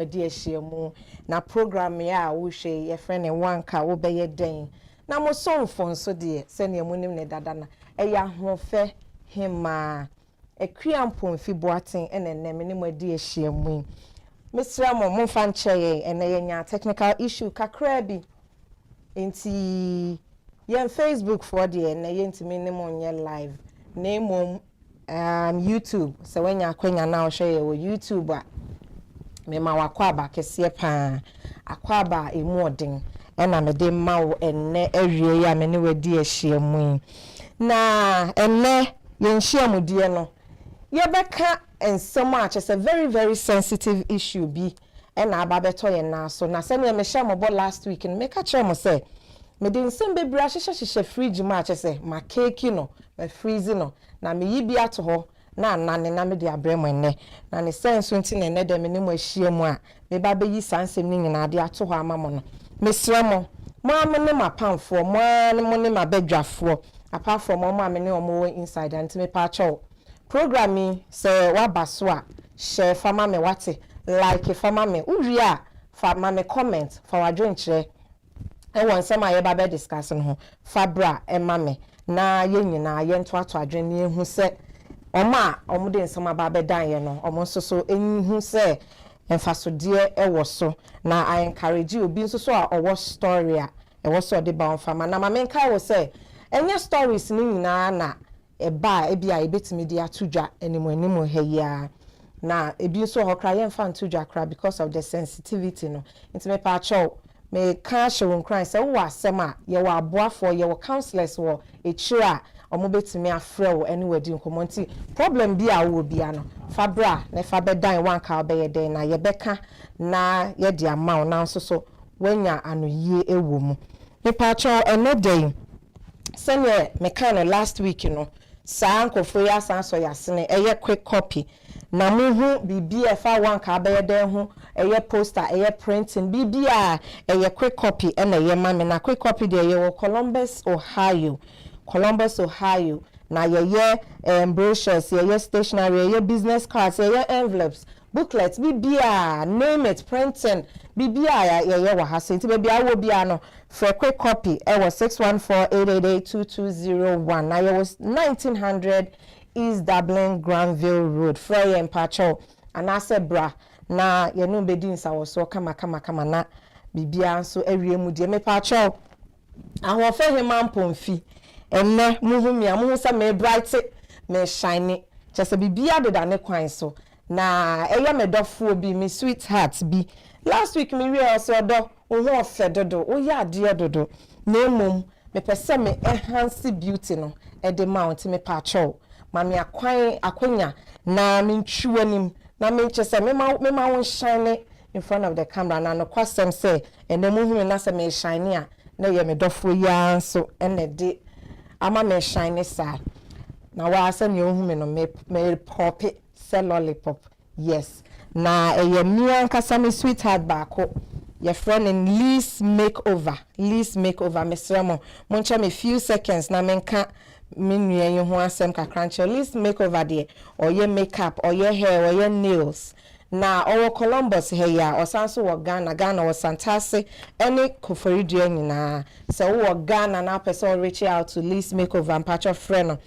di ehyiemu na program ya wo hwe ye friend ne wanka wo be ye den na mo so mfonso de se ne munim ne dada na eya hofe hima ekriampo mfi boaten enenne me ne mo di ehyiemu Mr. Mo fan cheye ene yenya technical issue kakra bi enti yen Facebook for de ene yentimi ne mo nye live na YouTube so when ya kwenya na o hwe wo YouTube a me ma wakwaba kese pa akwaba emu odin ena me de ma wo enne awie ya me ne wadi ehyiemu na enne yenhyiemu die no ye beka ensem a chese very very sensitive issue bi ena ababeto ye na so na se ne me hye mo last week no me ka kire mo se me de nsem bebra hye fridge ma chese ma cake no ma freeze no na me yi bi ato ho na nane na me de abrem enne na ne sense nti na enne de me ne mo ahyiemu a me ba be yi sansem ni nyina de ato ho ama mo no me sre mo am ne ma pamfo mo ne ma bedwafo apart from mo am ne omo inside anti me pa cho programming se wabaso a share fama me wate like fama me uwi a fama me comment for wadwen kire e won sem a ye ba be discuss no fabra e ma me na ye nyina ye nto ato adwen ne hu se oma omo de nsem aba be dan ye no omo so enhu se emfasodie e wo so na I encourage you obi so a owo story a e wo so de ba on fama na ma me kai wo se enye stories ni nyina na eba ebia ebetimi dia atudwa enimo heya na ebi so hokra ye mfa ntudwa kra because of the sensitivity no nti me pa cho me ka hye cry say wo asem a ye wo aboafo ye wo counselors wo echira omo betimi afre wo anywhere di nkomo nti problem bi a wo bia no fabra na fa bedan wan ka be ye den na ye beka na ye di amaw na so wanya anoyie ewo mu me pa cho enodey senye me kind last week no sankofo ya sanso yasene eye quick copy na muhu bibia fa wan ka be den ho eye poster eye printing bibia eye quick copy na eye mame na quick copy de eye wo Columbus Ohio na ye brochures ye stationery ye business cards ye envelopes booklets bibia name it printing bibia ye wa hase nti bibia wo bia no for quick copy it was 614-888-2201 na ye was 1900 East Dublin Granville Road Frey and Pacho anase bra na ye no bedi nsa wo so kama na bibia so awie mu de me Pacho ahofe hema mpomfi enne muhumia muhu sa me bright me shine chese bibia de da ne kwan so na eya me dofo bi me sweetheart bi last week me we also do wo ofedodo wo ya ade dodo na mum me pese me enhance beauty no e de mount me pacho ma me akwanya na me ntwuanim na me chese me ma won shine in front of the camera na no kwasem say enne muhu na se me shine a na ye me dofo ya so enne de ama me shine sa na wa asem ye ohu me no me pop sell lollipop yes na eye mi ankasa me sweetheart baako your friend in Lease Makeover mesremo moncha me few seconds na menka menua ye ho asem kakranche Lease Makeover de or ye makeup or ye hair or ye nails na owo Columbus heya osanso wo Ghana wo Santase any koforidua nyina se wo Ghana na person reach out to Lease Makeover and patch of friend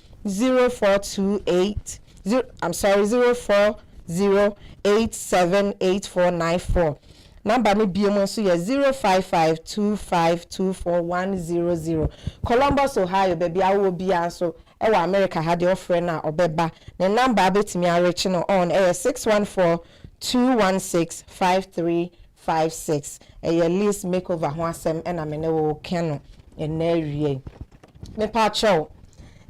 04087494 number me biom so ye 0552524100 Columbus Ohio baby awo bia so e wa America ha de friend na obeba ne number betimi arechi no on 614-216-5356 ye Lease Makeover ho asem na me ne wo keno na awie me pa chow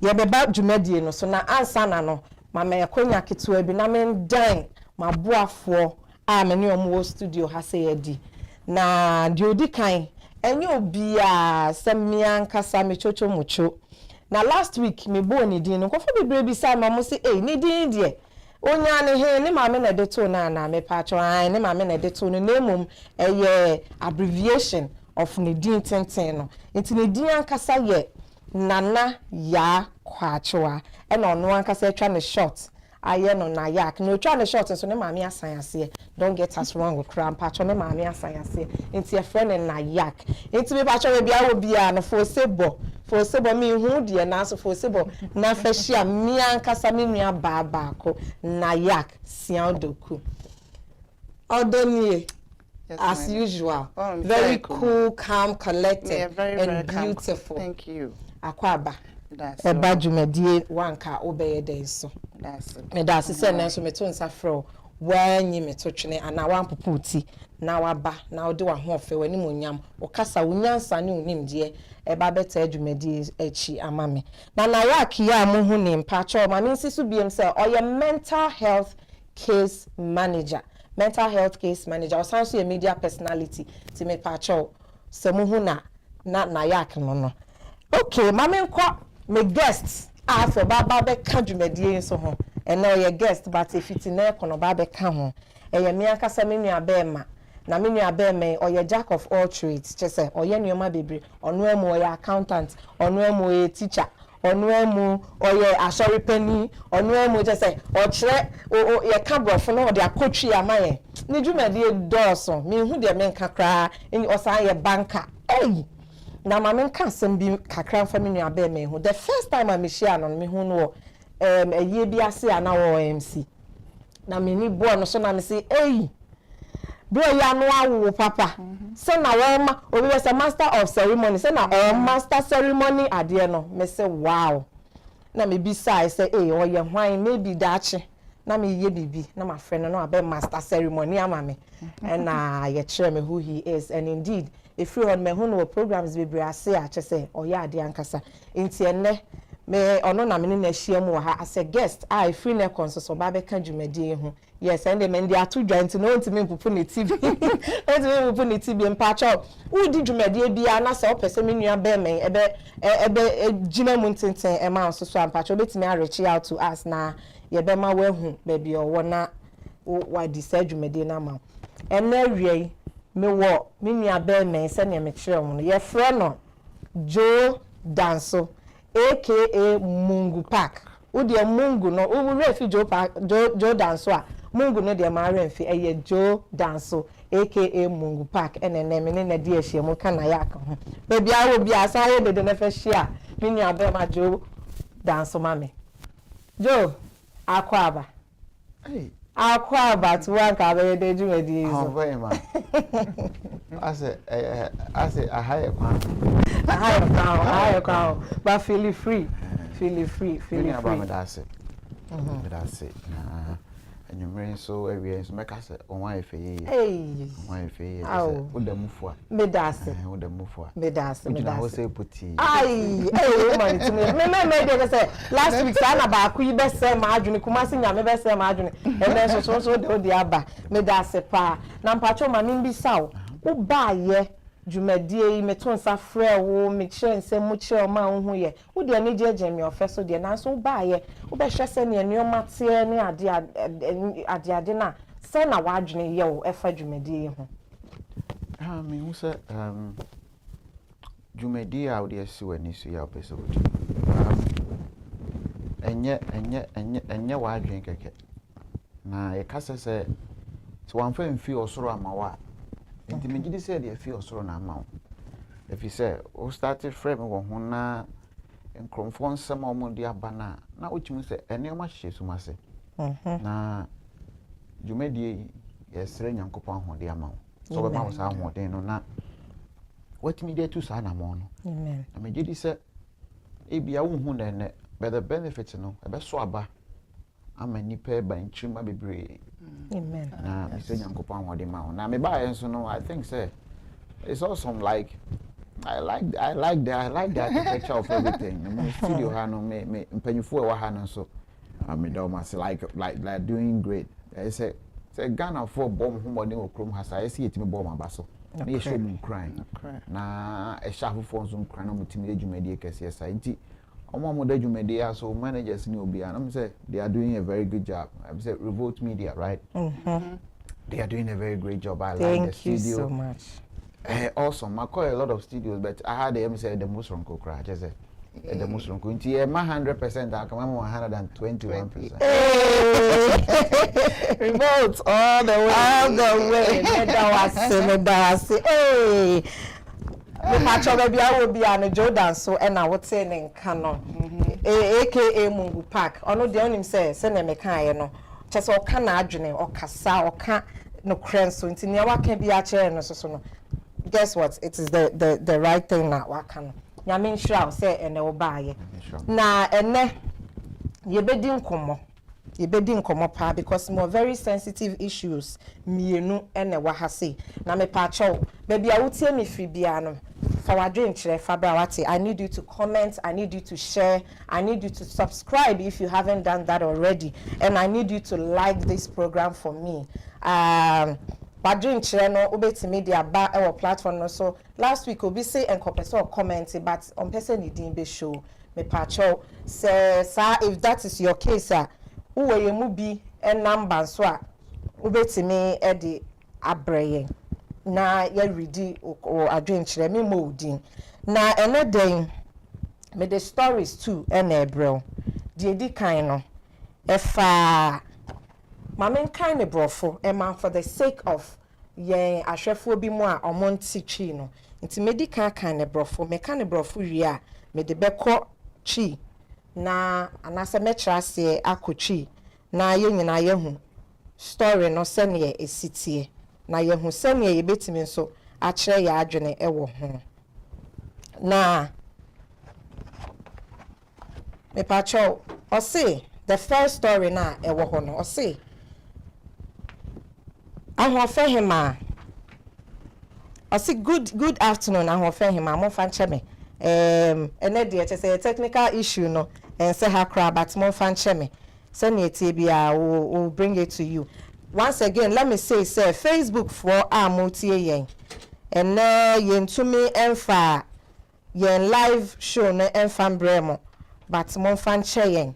ye beba dwumadie no so na ansa na no mama yakonya ketewa bi na men dan maboafo a me ne omo studio ha se yedi na de odi kan enye obi a semia nkasa me chocho mucho na last week me bo ni din no kofo bebre bi sa mama se ni din de onya ne he ne mama na de to na me pa cho ne mama na de to no nemum eye abbreviation of ne din tenten no enti ne din ankasa ye Nana ya kwachoa ena onu ankasa etwa ne short aye no na yak no try the short so ne maami asan ase don't get us wrong with cram patcho ne maami asan ase nti e friend na yak nti me patcho we bia wo bia no for sebo me hu de na so for sebo na fa hia mi ankasa me nua ba ko na yak sian doku odoni as usual very cool calm collected and beautiful. Thank you. Akwaba eba dwumadie wanka obeye den so me da se na so me to nsa fro wanyi me to twene ana wampoputi na waba na ode wa ho ofe wani monyam okasa wonyansa ne onimdie eba beta adwumadie echi amame na yak ya mo hu ne mpacho ma me nsisu biem se oye mental health case manager or sounds a media personality to me pacho se mo hu na yak no okay mama nko me guest for baba be ka dwumadie so ho and now your guest but if it na kono baba ka ho e ye me akasa me nua be ma na me nua be me or your jack of all trades che say or ye nneoma bebre ono emu or your accountant ono emu or teacher ono emu or your asori penny ono emu che say or kire o ye ka brofo no or dia kotwi amaye ni dwumadie doso me hu de me nka kra eni osan ye banker hey na mama nka asem bi kakra fa me nua be me hu the first time I share no me hu no ye bi ase ana wo MC na me ni bo no so na me say hey bro ya no awu papa say na wo ma obi was a master of ceremony say na master ceremony ade no me say wow na me bi say hey o ye hwan maybe dache na me ye bibi na my friend no abe master ceremony ama me and ye chere me who he is and indeed if you on me who no programs be ase a che say oya ade ankasa nti enne me ono na me na hia mu ha as a guest I free na konsoso ba be ka dwumadie hu yes and me ndi ato dwa nti no ntimi mpupu ne TV ntimi mpupu ne TV mpacho udi dwumadie bia na se opese me nua be me ebe gina mu ntenten e ma so mpacho betimi a reach out to us na ye be ma wahu baby o wona wa decide dwumadie na ma enne wie me wo me nua be me se ne me kire wo no ye frɛ no Joe Danso aka Mungu Park udi Mungu no we refi Joe Park Joe Danso a Mungu no de ma refi eye Joe Danso aka Mungu Park enene me ne de ahia mu kana ya ka ho baby awo bi asa ye de na fa hia me nua be ma Joe Danso mame Joe akwaba hey akwaba to one ka be de dwumadie so very man I say a higher crown but feel free that's it that's it and you mean so every so make us on why if why if with the move me that's with the move me that's me that's say puti man to me dey say last week say na ba ku yi be say ma adwene kuma se nya me be say ma adwene and then so de aba me that's pa na mpacho ma me bi saw wo ba ye dwumadie me to nsa frɛ wo me kire nsɛm mu kire ma wo hu ye wo de ani gye me ofeso de na so wo ba ye wo be hwɛ sɛ ne nneoma te ne ade na sɛ na wa adwene ye wo ɛfa dwumadie ho me hu sɛ dwumadie a wo de asi wani so ya pɛso wo enye wa adwene kɛkɛ na ye kasa sɛ so wan fa mfi osoro amawa nti me gidi say dey feel osoro na amawo if you say o started frame wo ho na nkromfo nsem omo aba na ochimu say ene o ma hye sumase na dwumadie yesre nyankopon ahode amawo so be ma wo sa ahode no na watimi dey to sa na mo no amen na me gidi say e bia wo hu na ene but the benefit no e be so aba ama nipa ba nchima bebre amen na Mr. Nyankopon ahode ma na me ba enso no I think say it's awesome like I like the architecture of everything the studio ha no me mpanyufo e wa ha no so me do ma say like doing great I say Ghana for bomb humode o krom ha say see etimi bomb aba so na ye show me crying na e sha afofo nso crying na mutimi edwumadi kese say nti omo da dwumadi so managers ni obi and I'm say they are doing a very good job I say Revolt Media right they are doing a very great job I like the studio thank you so much awesome I call a lot of studios but I had them say the most from Kokra just say the Muslim kunti e ma 100% akama 121%. Remote all the way. Medawase. Hey. Me pacho baby I will be an Jordan so and I would say in Canon. AKA Mungu Park. Ono de onim say na me kan no. Chese o ka na adwene o kasa o ka no krenso nti ne wa ka bi a chere no so no. Guess what? It is the right thing na wa ka no. Nyame nhira say ene wo baaye. Na ene ye bedi nkomo pa because more very sensitive issues mienu ene wa ha say na me pa cho baby a wotie me free bia no for wadwen kire fa bra wate. I need you to comment, I need you to share, I need you to subscribe if you haven't done that already, and I need you to like this program for me. Wadwen kire no obeti media ba e platform no so last week obi say enkopeso or comment but on person ni din be show me pa cho say sir if that is your case uwe ye mu bi number so a ubetimi e de abreye na ye ready o adwenkyere me mo din na ene den me the stories too ene ebrel de di kan no e fa mamen kan ne brofo e man for the sake of ye ahwefo bi mu a omonti chi no nti me di kan ne brofo me kan ne brofo wi a me de beko chi na anase metrase akochi na ye nyina ye hu story no se ne esitie na ye hu se ne ye betimi nso a kire ya adwene e wo ho na me pacho o say the first story na e wo ho no o say ahofe hima o say good afternoon ahofe hima mo fa nche me ene de che say technical issue no and say ha cry but mo fan cheme send it bia will bring it to you once again. Let me say Facebook for amotie yen and yen to me emfa yen live show no emfa bremo but mo fan yen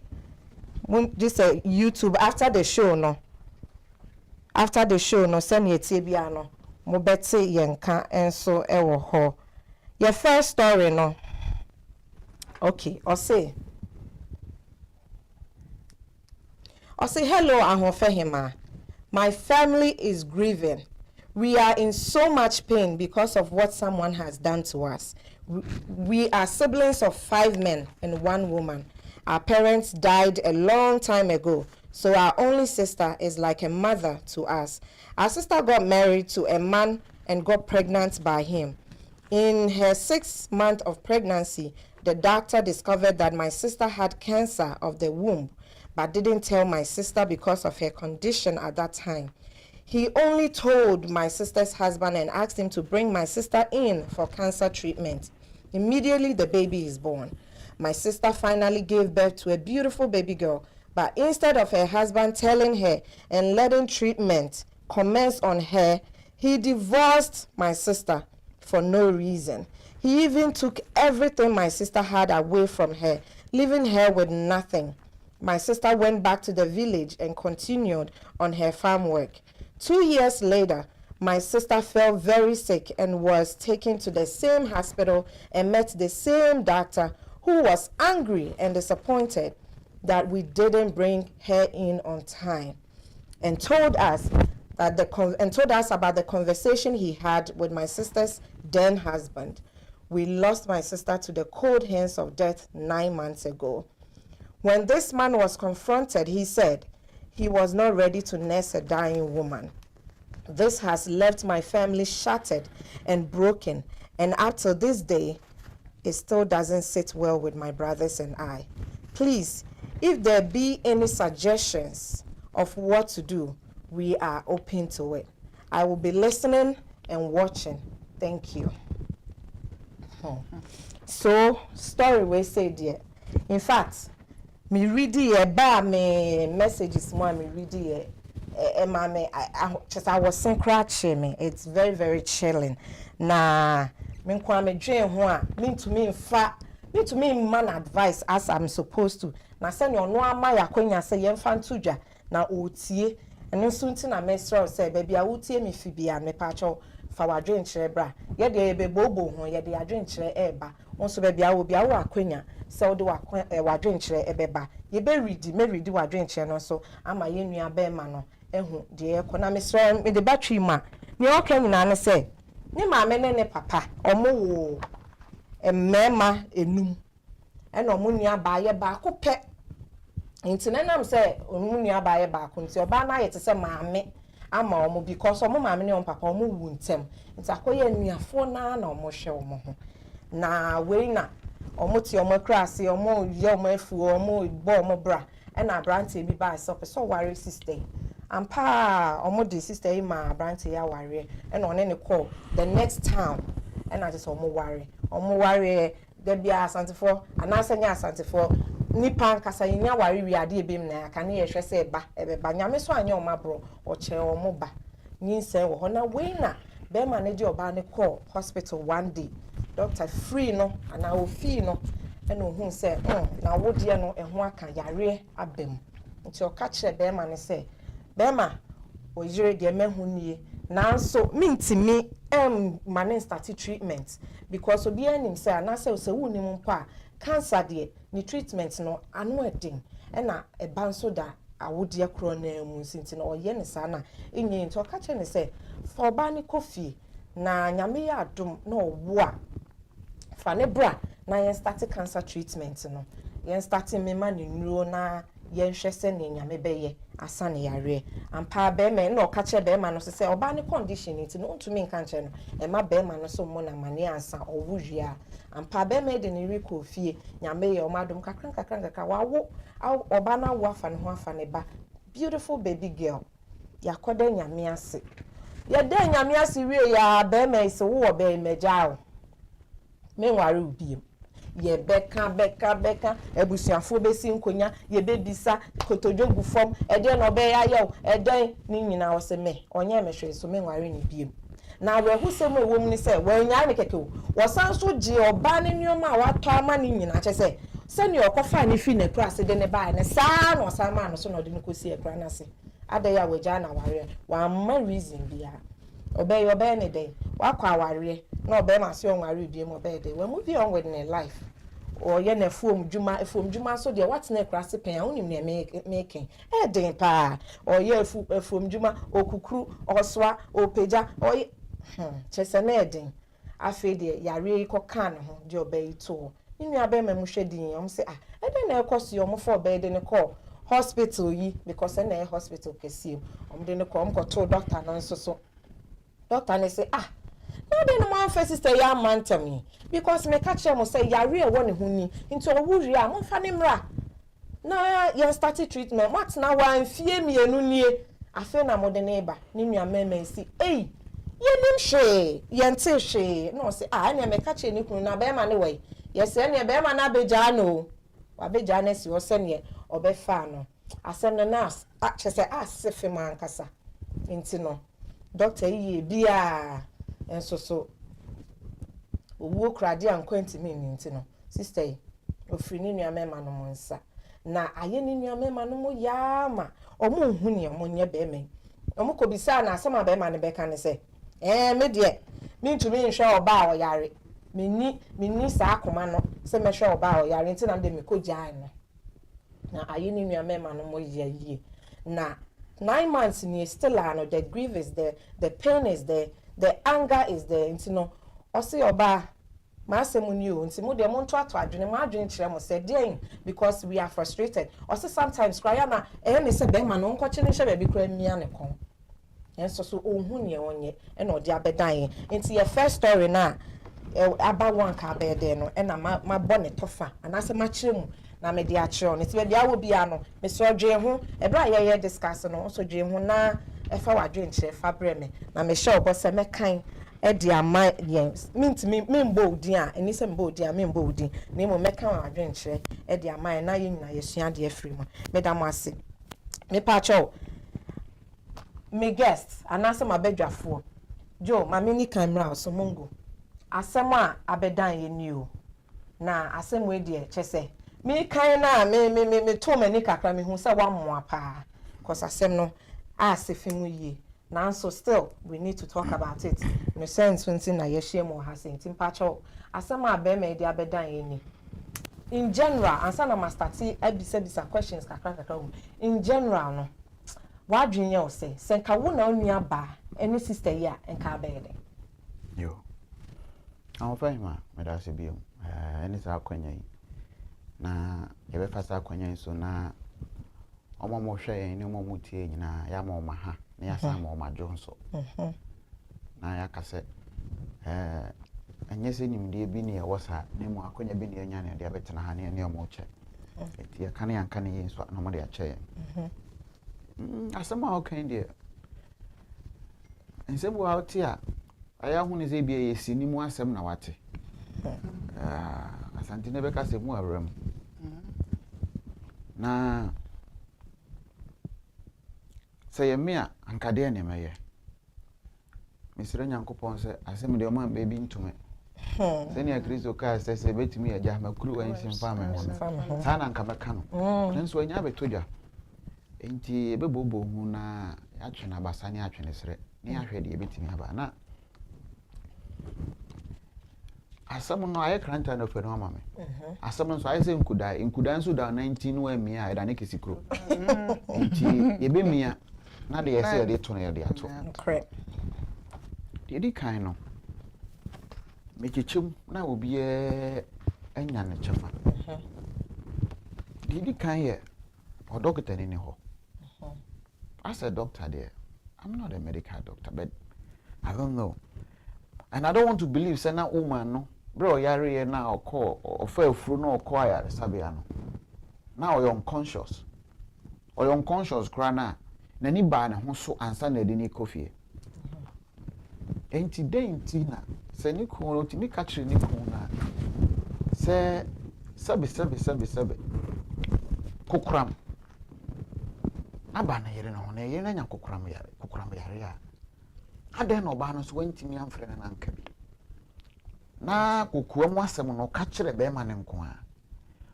this YouTube after the show no send it bia no mo beti yen ka enso ewo ho your first story no okay or say hello Ahofehima. My family is grieving. We are in so much pain because of what someone has done to us. We are siblings of 5 men and 1 woman. Our parents died a long time ago, so our only sister is like a mother to us. Our sister got married to a man and got pregnant by him. In her 6th month of pregnancy, the doctor discovered that my sister had cancer of the womb, but didn't tell my sister because of her condition at that time. He only told my sister's husband and asked him to bring my sister in for cancer treatment. Immediately, the baby is born. My sister finally gave birth to a beautiful baby girl, but instead of her husband telling her and letting treatment commence on her, he divorced my sister for no reason. He even took everything my sister had away from her, leaving her with nothing. My sister went back to the village and continued on her farm work. 2 years later, my sister fell very sick and was taken to the same hospital and met the same doctor, who was angry and disappointed that we didn't bring her in on time, and told us about the conversation he had with my sister's then husband. We lost my sister to the cold hands of death 9 months ago. When this man was confronted, he said he was not ready to nurse a dying woman. This has left my family shattered and broken, and up to this day, it still doesn't sit well with my brothers and I. Please, if there be any suggestions of what to do, we are open to it. I will be listening and watching. Thank you. So, story we say there. In fact, me read me messages more me read I was scratching me. It's very, very chilling. Na me kwa me dwen ho a me to me man advice as I'm supposed to. Na se no ama ya kwanya se yemfa ntodwa na otie ɛno nso nti na mesrɛ sɛ baabi a wotie me fi bia mepakyɛw fa wadwenkyerɛ bra yɛde yɛbɛbobo ho yɛde adwenkyerɛ ɛba nso baabi a wo bia wo akonya sɛ wode wadwenkyerɛ ɛbɛba yɛbɛredi mɛredi wadwenkyerɛ no so ama yɛnnua bɛɛma no ɛhu deɛ ɛkɔ na mesrɛ mede batwi ma ne ɔka nyinaa ne sɛ ne maame ne ne papa ɔmo wo mmarima enum ɛna ɔmo nua baayɛ baako pɛ nti na nam sɛ ɔmo nua baayɛ baako nti ɔbaa na ayɛ te sɛ maame ama ɔmo because ɔmo maame ne ɔmo papa ɔmo wu ntɛm nti akɔyɛ nuafoɔ na ɔmo hwɛ ɔmo ho na wei na ɔmo te ɔmo kra ase ɔmo yɛ ɔmo afuo ɔmo bɔ ɔmo bra ɛna aberanteɛ bi baa sɛ ɔpɛ sɛ ɔware sister ampa ɔmo de sister yi ma aberanteɛ yi aware ɛna ɔne ne kɔ the next town ɛna te sɛ ɔmo ware debia asantefoɔ anaasɛ nyɛ asantefoɔ nipa nkasa yɛnya ware wi ade ebem na aka ne yɛhwɛ sɛ ɛbɛba nyame so anyɛ ɔmo aboro ɔkyerɛ ɔmo ba nyinsɛ wɔ hɔ na wei na bɛrima ne de ɔbaa ne kɔ hospital one day doctor free no ana ofii no ɛna ohun sɛ na wodeɛ no ɛho aka yare abɛm nti ɔka kyerɛ bɛrima ne sɛ bɛrima oyire deɛ mehu nie nanso mintimi ma ne start treatment because obi anim sɛ anasɛ sɛ wunim mpo a cancer deɛ ni treatment no ano ɛden ɛna ɛba nso da awodeɛ koro na mu nti na ɔyɛ ne saa na enyi nti ɔka kyerɛ ne sɛ fa ɔbaa ne kɔfie na nyame yɛ adom na ɔwo a fa ne bra na yɛn start cancer treatment no yɛn start mema ne nnuro na yɛn hwɛ sɛ ne nyame bɛyɛ asa ne yare ampa bɛrima na ɔka kyerɛ bɛrima no sɛ ɔbaa ne condition nti no ntumi nka kyerɛ no ɛma bɛrima no so mo na mane ansa ɔwo hwia ampa bɛrima de ne rekɔ fie nyame yɛ ɔma adom kakra wawo ɔbaa na wo afa ne ho afa ne ba beautiful baby girl yakɔda nyame ase yɛda nyame ase wie ya bɛrima yi sɛ wo wɔ bɛrima gyaa menware ubiem ye beka ebusuafo besi nkonya ye bebisa kotodwogu fom ede no be ya yew eden ni nyina wo se me onye mehwe so me nware ni biem na awehu se mo ewom ni se wanya ne keke wo san so gye oba ne nyoma wato ama ni nyina che se ne okofa ne fi ne kra se de ne ba ne saa no san ma no so no de ne kosi ekra na se ade ya wagya na ware wa ma reason bia obey ne dey wakwa aware na obey ma se onware biem obey dey we move on with ne life or ye na fom djuma so de what na krase pen onim na making e den pa or ye fom djuma okukuru oswa opeja or chese na eden afi de yare ko kan ho de obey to ni nua be mamu hwedin am say e den na ekoso yo mo for obey de ne call hospital yi because na hospital kesi om de ne ko om ko to doctor no so doctor ne say no dey no man face sister ya mantami because me catch am say yare e woni hu ni nti owuri a mo fa ne mra na ya start treatment what na wan fie mienu nie afi na mo de ne ba ni nua meme si ye nim hwe ye nte hwe no say na me catch ni kunu na be ma ne we yes ne be ma na beja no wa beja na si wo se ne obefa no asem na nurse chese asefe man kasa nti no doctor yi bia enso so owo krade ankwenti mi nti no sister yi ofiri ni nua mema no monsa na aye ni nua mema no mo yaama omo hu ni omo nye be me omo ko bisa na asema be ma ne be kan se me de mi ntumi nhwe oba o yare minni sa akoma no se me hwe oba o yare nti na de me ko gyaa no na aye ni nua mema no mo yie na 9 months ni still no the grief is there, the pain is there, the anger is there. Nti no osi oba ma asemu ni o nti mo de mo nto ato adwene mo adwene kire mo say den because we are frustrated. Osi sometimes cry na me say be ma no nkoche ne hye be bi kra mia ne kon enso so ohun ne onye e na odi abedan nti your first story na aba one ka be de no e na ma bɔ ne tofa anase ma kire mu na me dia kire on nti be bia wo bia no me so dwe ho e bra ye discuss no so dwe ho na e fa wadwe nkire fa bre me na me hye obo se me kan e dia ma yes me mbo odin a eni se mbo odin a me mbo odin na mo me kan wadwe nkire e dia ma na ye nyina ye sua de afiri mu me da mo ase me pa cho me guest anase ma bedwafo jo ma me ni camera so mongo asem a abedan ye ni o na asem we de chese me kan na me to mani kakra me hu se wa mmoa pa cause asem no as if ye. Now, so still, we need to talk about it. In a sense, when na yeshim or has in timpacho, as some are be made the in general, and some of my stati, I be said questions, in general, no. What do you say? Senka wuna onia ba, any sister ya, and car bed. Yo. I'm fine, ma. Medasi biom. Any sa kwenye. Na yebe fasa kwenye so na omo mo hwe ni omo mutie nyina ya ma ha na ya sa ma ma jonso na ya kase enye se nimde bi ne wosa ne mu akonya bi ne nya ne de abetena ha ne omo che eti ya kan yanka ne yin so na mo de ache asema o kan de ensem wa oti a aya hu ne ze bi yesi ni mu asem na wate asante ne be kase mu awram na say me a ankade ne meye misire nyankopon se asem de o man baby ntume se ne akristo ka se betimi agya makuru ansin fa me ho sa na nka meka no nso anya betodwa enti ebebobo hu na atwe na basa ne atwe ne sere ne ahwe de betimi aba na asem no aye kranta no fe no ama me asem no so aye se nkuda nso da 19 wa mi a da ne kesikro enti yebe mia na de yese de to na de ato correct de di kan no me chichim na obi anya ne chefa de di kan ye o doctor ni ho as a doctor there, I'm not a medical doctor, but I don't know, and I don't want to believe say na woman no bro yare na o call or fail through no call ya sabia no now you're unconscious cry na ni ba na ho so ansa na de ni coffee enti denti na se ni ko no ti mi ka kire ni ko na se sabe kokram aba na yere no na yere nya kokram yare ya ade no ba no so wantimi amfre na nka bi na kokuwa mu asem no ka kire be ma ne nko a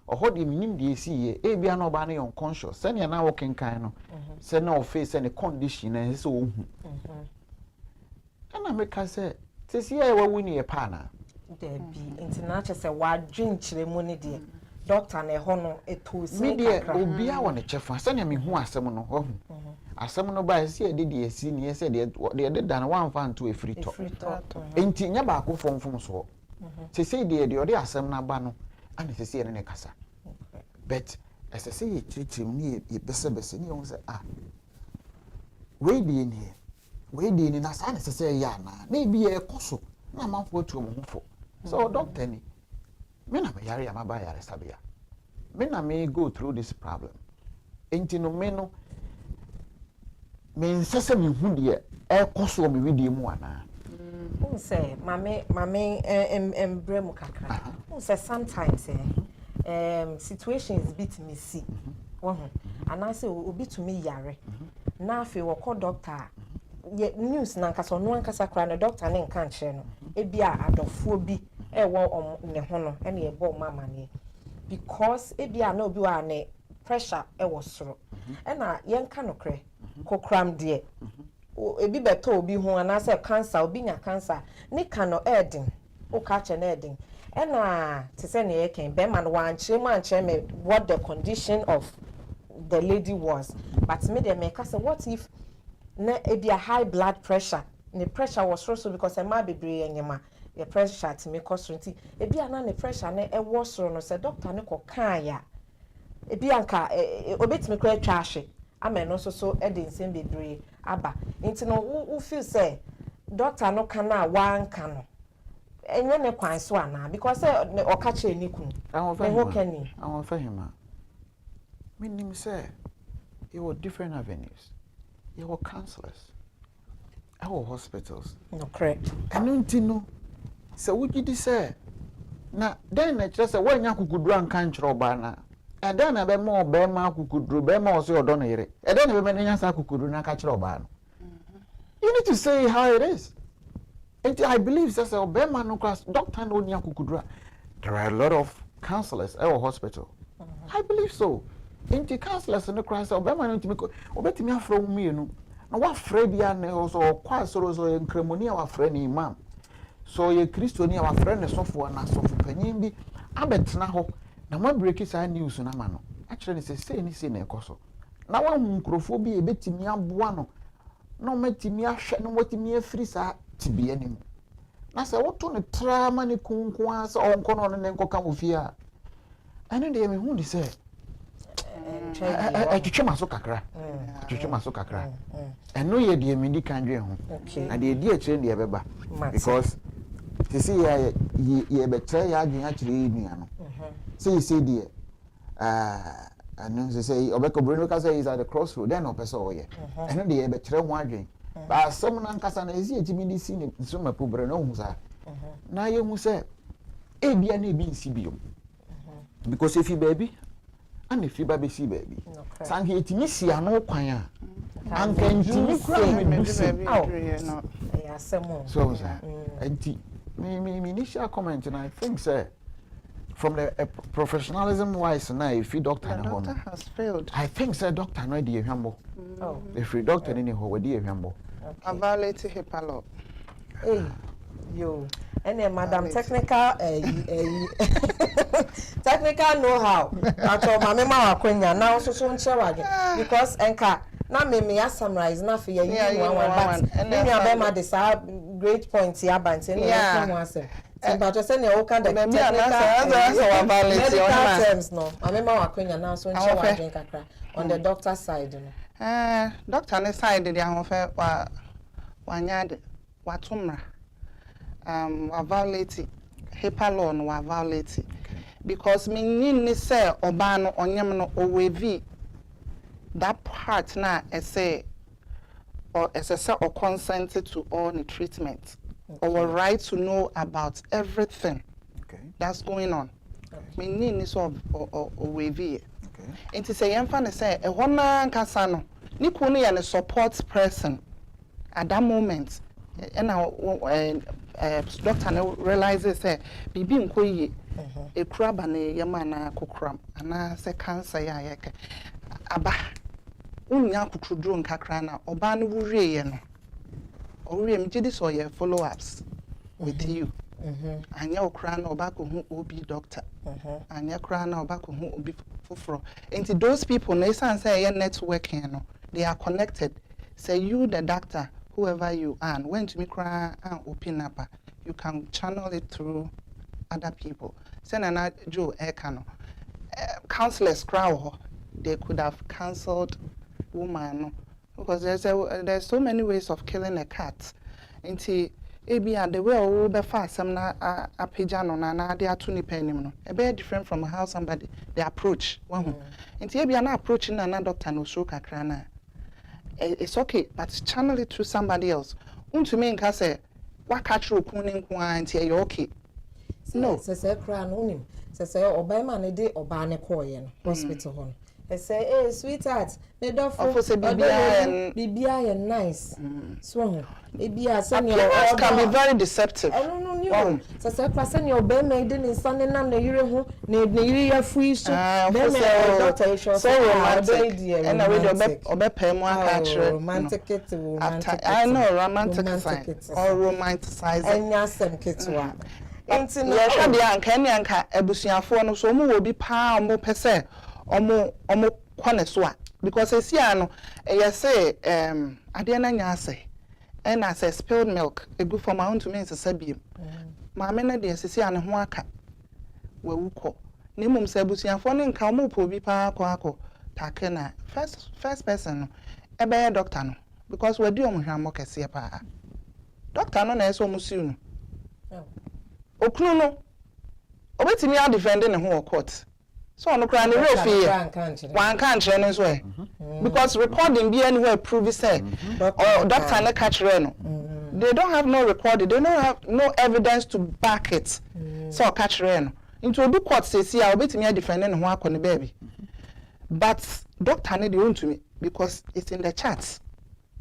ohodi minim de esiye e bia na oba na yon conscious se ne na wokenkan no se na o face ne condition na se o hu ana meka se sesi ya wa wuni e pa na de bi international se wa dwen kire mu ne de doctor na ho no etosi media obi a wona chefa se ne me hu asem no ho hu asem no ba se e de esi ne se de dan wan fa nto e free to enti nya ba ko fomfom so sesi de ode asem na ba no ana sesi ene ne kasa but sesi ye chichim ni ye bese ni on se we di ni na sa na sesi ya na bi ye koso na manfo tu mo hufo so doctor ni me na me yare ya maba yare sabia me na me go through this problem enti no me no me nsese me hu de e koso me widie mu ana say mame embremu kakra say sometimes situations bit me see and I say obi to me yare na afi wo call doctor news na nkasa no nkasa kra na doctor ne nka nche no e bia adofo bi e wo ne ho no e na e bo mama ne because e bia na obi wa ne pressure e wo soro e na yenka no kre kokram de ebi beto obi ho anase cancer obi nya cancer ne ka no edin o ka che na edin e na te se ne yeken be man wan chere me what the condition of the lady was but me dey make say what if na e be a high blood pressure ne pressure was so because e ma bebre enyema your pressure to me cause nti e bia na ne pressure na e wo so no say doctor ne ko kan ya e bia nka obetimi kra twa ahwe ameno so e de nsem bebre aba nti no wo feel say doctor no kana wanka no enye ne kwan so ana because o ka che ni kun awon fahima minim say you were different avenues you were counselors our hospitals no correct nti no so would you say na then na just say wanya kukudura nka nchiro oba na then na be mo be ma kukuduru be ma oso odo na yire then na be nya sa kukuduru na ka chiro oba no you need to say how it is. And I believe that's a Bema no class doctor no nya kukudura. There are a lot of counselors at our hospital. I believe so. Inti counselors no class Bema no timi obetimi afro mu no na wa frɛ bia ne so kwa soro so nkremoni a wa frɛ ne imam so ye kristoni a wa frɛ ne sofo na sofo panyin bi abetena ho na ma break sa news na ma no a kyerɛ ne se ni se na ekoso na wa hu nkrofo bi ebetimi aboa no na o matimi ahwɛ no watimi afiri sa tibia nim na se woto ne trama ne kunkun asa onko no ne nkoka wo fie a ene de me hu di se twetwe maso kakra twetwe maso kakra eno ye de me di kanwe ho na de di a kyerɛ de beba because to see ye betrayal ya adwen a kyerɛ nua no say de and say obeko Bruno ka say is at the crossroad then opese oye eno de ye bekyerɛ ho adwen ba asɛm na nkasa na ezi etimi di si ne so mapo bre na hu sa na ye hu se e bia na e bi nsi biom because if you baby and if you baby see baby sanke etimi si ano kwan a anka ntimi kura me du se no ya asɛm so anti me initial comment and I think say from the professionalism wise now if you doctor has failed. I think say doctor no dey hwambo if you doctor ni ho we dey hwambo Violate HIPAA law. Hey yo and madam technical technical know how ato mama ma wakwanya now so nche wage because enka na me ya summarize na for you one but me ya be this great point here but any one answer but just say o kan the technical terms no mama ma wakwanya now so nche wage kakra on the doctor side no doctor ne side dey ahofe wanyade watumra wa violate HIPAA law no wa violate because me ni say oba no onyem no owevi that part na say or say or consent to all the treatment or right to know about everything that's going on me ni so owevi it is say yemfa ne say e hona nkasa no ni kunu ya ne support person at that moment and doctor no realizes say bibi nkoyi e kuraba ne yema na kokram ana say cancer ya yeke aba unya kutudro nkakra na oba no wurie ye no owurie me gidi so ye follow ups with you anya okra na oba ko hu obi doctor anya kra na oba ko hu obi foforo enti those people na isan say ye networking no they are connected say you the doctor whoever you are, and when to me cry and open up, you can channel it through other people. Send an Joe Ekano. Counselors crowd, they could have cancelled woman because there's so many ways of killing a cat. Until the way we be fast, some na a pijano na they are too nipenimno. A very different from how somebody they approach one. Until be an approaching another doctor no shoka krana. It's okay, but channel it to somebody else. To me, I say, what catch you kuning quantity, you're okay. No, say, cry no him. Say, Obama ne de Obane Koyen, hospital home. I say, hey, sweetheart, me don't for BBI and nice. So, BBI send your order. Can be very deceptive. I don't know. So, send your baby made in Sunday night, the year who need your free so. Doctor, so romantic. And I will obey more catcher. Romantic it. I know romantic or romanticizing. And yasem kitwa. Yes, and Kenyanka, Ebusiafo, no so will be pound more per se. Omo kwaneswa because esiano e say ade na nya say and as spilled milk e good for my own to me nsesabiem maame na de esiano ho aka wawuko ni mum se abusiafo ne nka omo po bi pa akọ take na first person no e be doctor no because we do omo hwamo kese pa doctor no na eso omo siu no okunu no obetimi a defend ne ho court. So no cry no real one can't as well because recording be anywhere prove say or doctor na catch no they don't have no recording, they don't have no evidence to back it so catch no into do court say see I obetimi defending ho akọ ne baby but doctor na dey own to me because it's in the chat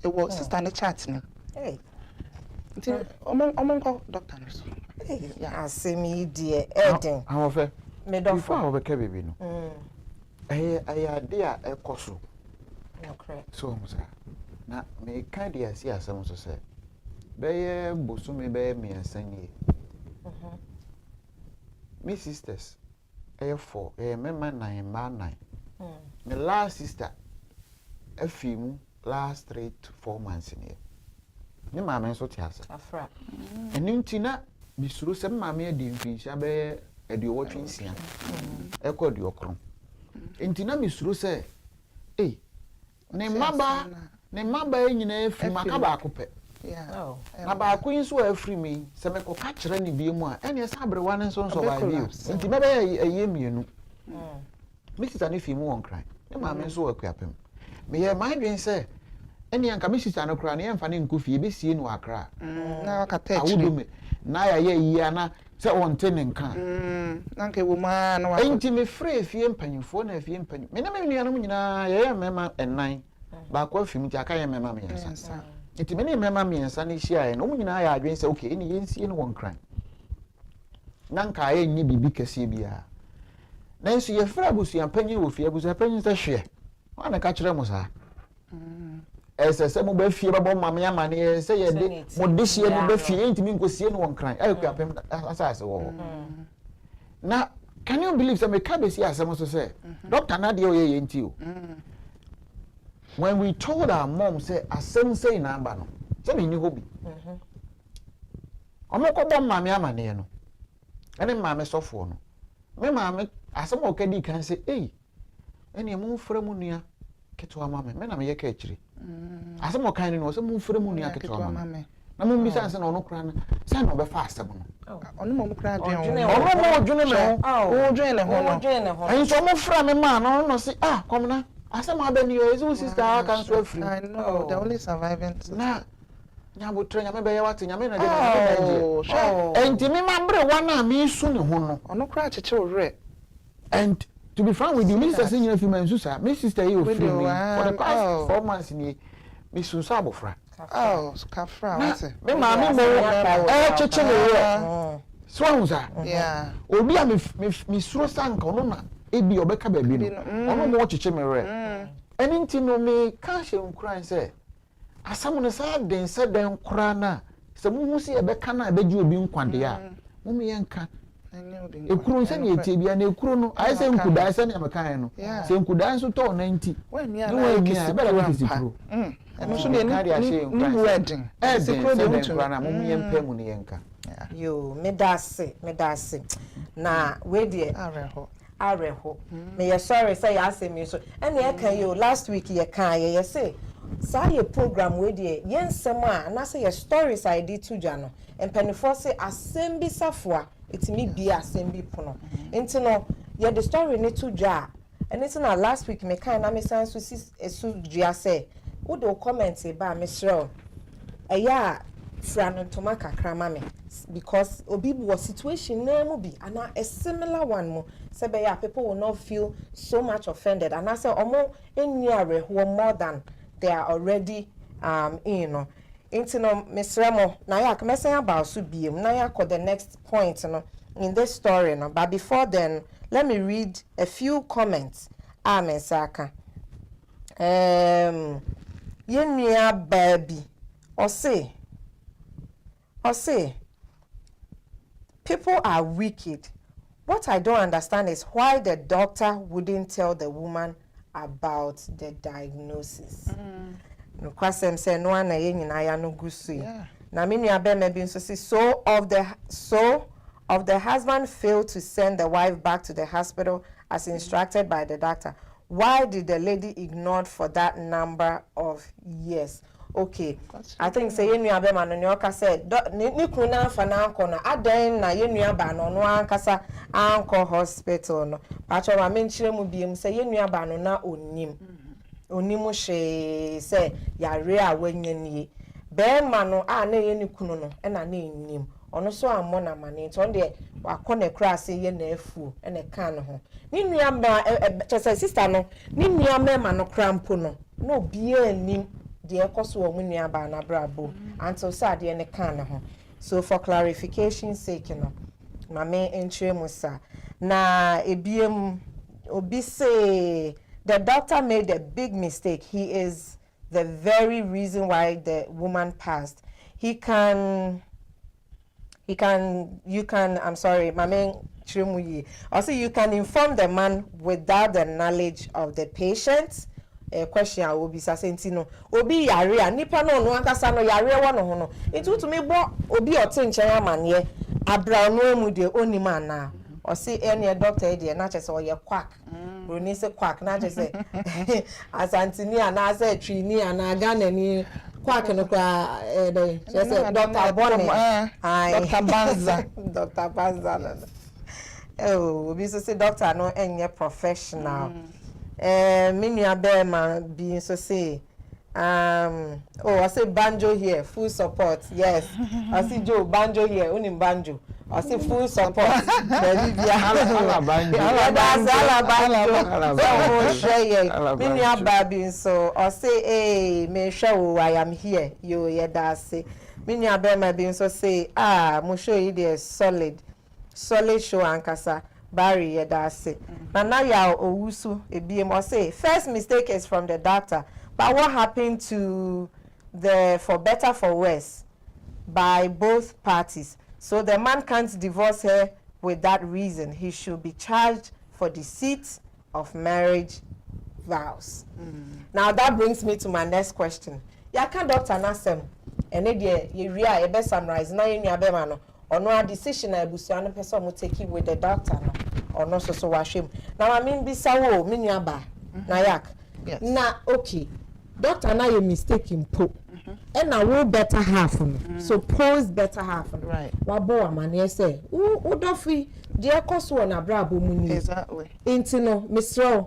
it was sister in the chat me hey omon doctor no yeah asemi dear Eden how of me don't before I became baby no I idea a coso correct so na me kind dey see asem so say be bosume be me asanye me sisters 4 member 9 man 9 my last sister afimu last 3 to 4 months in here me mama so tiasa afra enintina bisuru se mama e di mfinhia be edi owotwensia ekọ di okron entina bisuru se ne maba enyina afiri maka ba akopɛ na ba akon so afiri mi se me ko ka kyerɛ ne biemu a ene sa abrewa ne nso ba bi enti me ba ye mienu me sita ne fi mu won kran ne mama nso akuapem me ye my dream se ene anka me sita no kran ne emfa ne nkofie be sie no akra na ka tech na ya ye yi ana se wonte ne nka na nke wo ma na wa enti me free fie mpanyimfo na fie mpanyim me na me nuanom nyina ye mema enan ba kwa fim ti aka ye mema me yansa enti me ne mema me yansa ne hia ye no mu nyina ya adwen se okay ene yensie no won kran na nka ye nyi bibi kase bia na nso ye fra busuan panyin wo fie busuan panyin se hwe wana ka kire mo sa se mo ba fie ba bo mama ya mane se ye de mo de hie no ba fie enti mi nkosie no won kran ayi kwapem asase wo na can you believe some kabesi asem so say doctor na de oye enti o when we told our mom say asem say na amba no say me ni hobi omo ko bom mama ya mane no ene mama sofo no me mama asem o kedi kan say ene mo mfra mu nua keto mama me na me ye ka akiri asem o kan no say mo mfra mu nua keto mama na mo mbisa say na ono kra na say na obefa asem no ono mo kra dwen ono mo dwene me o dwene ho no enso mo fra me ma no say come na asem abani o is sister can so free I know the only surviving na nya botre nya me be ye wate nya me na de na enti me ma bre wa na me su ne ho no ono kra cheche ore and to be frank with you minister say you feel so sir my sister you free me for the past 4 months ni me su sa bofra kafra wate me ma me mo cheche me ore so hu sa obi a me suro sanka ono na ebi obeka ba bi no ono mo cheche me ore eni nti no me ka hye nkran say asam no sa den se den kra na se mu hu se ebeka na ebeji obi nkwade a mu me yenka ekuru nse na etie bia na ekuru no ai se nkuda se na mekan no se nkuda nso to 90 no we kisi bele we kisi kuru eno so de ni wedding sekuru de mutu na mu yempa mu ne yenka yo medase na we de areho me ye sorry say ya say me so ene ye kan yo last week ye kan ye say say ye program we de ye nsem a na say ye stories I did to jano empanifo say asem bi safo itimi bi asem bi pono enti no ye the story ni to ja and it's na last week me kan na me san so esu dua say wo do comment ba me sure eya frano toma kakra ma me because obi was situation na mu bi ana a similar one mo say be ya people will not feel so much offended and I say omo enyiare who more than they are already you know into no misremo na ya kamesen about so biem na ya ko the next point no in this story no but before then let me read a few comments amen saka yenua baby or say people are wicked. What I don't understand is why the doctor wouldn't tell the woman about the diagnosis. No kwasem say no na ye nyina ya no gusu. Na me nua be maybe so say so of the husband failed to send the wife back to the hospital as instructed by the doctor. Why did the lady ignored for that number of years? Okay, I think say yenu abe ma no ne oka say ni kuna fa na anko na adan na yenu aba no no ankasa anko hospital no pacho ma menchire mu biem say yenu aba no na onim hwe say yare a wanyanie be ma no a na yenu kunu no e na enim ono so ammo na mane to de wakọ kra say ye na afu e na kan ho ni nua ma chese sister no ni nua ma no krampo no no bia anim de ekoso wo munua ba na brabo until sad de ne kan ho so for clarification sake no mame entry musa na ebiem obi say the doctor made a big mistake. He is the very reason why the woman passed, you can, I'm sorry, Mame Chirumuyi. Also, you can inform the man without the knowledge of the patient. A question I will be saying, Obi Yaria, Nipa no Ankasa no Yaria one no. It would to me bo Obi or Tinchaya man ye, Abraham no de only man now. Or see any doctor idea, not just or your quack. Bruni say quack, not just say as Antony and I said Trini and I got any quack and just Dr. Bonnet. Dr. Banza. Dr. Banza. Oh, we say doctor no any professional. Minya Bearman being so say I say banjo here, full support. Yes. I see Joe banjo here, only banjo. I say full support. Minya Baby so I say hey me show I am here. You yeah that say Minya Bearman being so say mo show you the solid show ankasa. Barry Yedase. Now ya Owusu Ebiem say first mistake is from the doctor. But what happened to the for better for worse by both parties? So the man can't divorce her with that reason. He should be charged for deceit of marriage vows. Now that brings me to my next question. Ya can doctor Nasem and you rea best summarize now in your bemano. Or no a decision I busuano person will take it with the doctor no or no so wash him. Now I mean bisawo minyaba nayak. Yes. Na okay. Doctor na you mistake him po. And now we better half suppose better half. Right. Wabo amane say u dofi dia koso na brabo muni. Exactly. Intino Mr.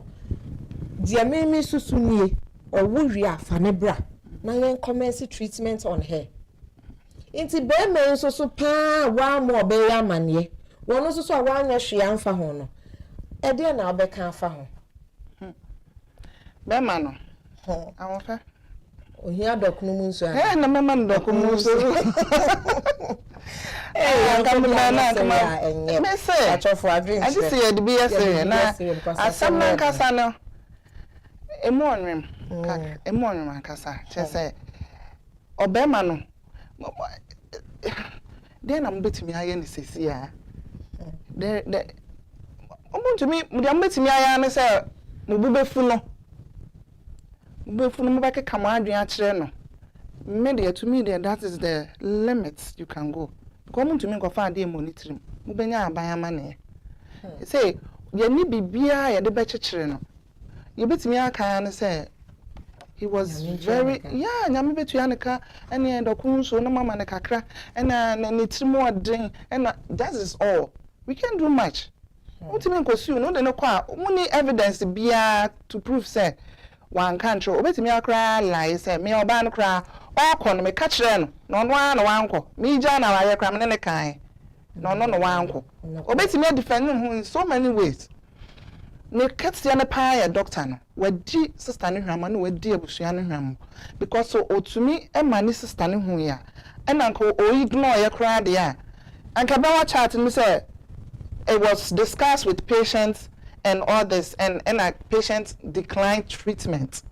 Dia me susu nie or wo wi afa ne bra. Na yen commence treatment on her. Inti be me so pa wa mo be ya mane wono so wa anya hwea mfa ho no e de na obeka afa ho be ma no awon ohia dokunu mu nso na me ma dokunu nso me say achofo adream I just say the be say na asam na kasa no emu onwem ankasa che say obema no then I'm betting me aye ni sesi ya the omuntu mi mu dem betimi aye na say mu bubefu no mu ba keka ma adwen a kire no media to me there that is the limits you can go because omuntu mi go fa ade monitoring mu benya aban ama ne say ye ni bibia ye de be kekere no ye betimi aka na say he was very nyame betu ya neka ene ndokun so na mama ne kakra ena ne tirimo odin ena that is all we can't do much ultimate nkosu no de ne kwa muni evidence bia to prove say one control obetimi akra lie say me oba no kra okọ no me ka kire no no na wanko me ja na wa ye kra me ne kan no wanko obetimi defend him in so many ways ne katia ne pa ya doctor no wadi sister ne hwama no wadi abusua ne hwam because so otumi e ma ne sister ne hu ya ena nko o ignore ya kra de ya anka ba wa chat me say it was discussed with patients and others and a patient declined treatment.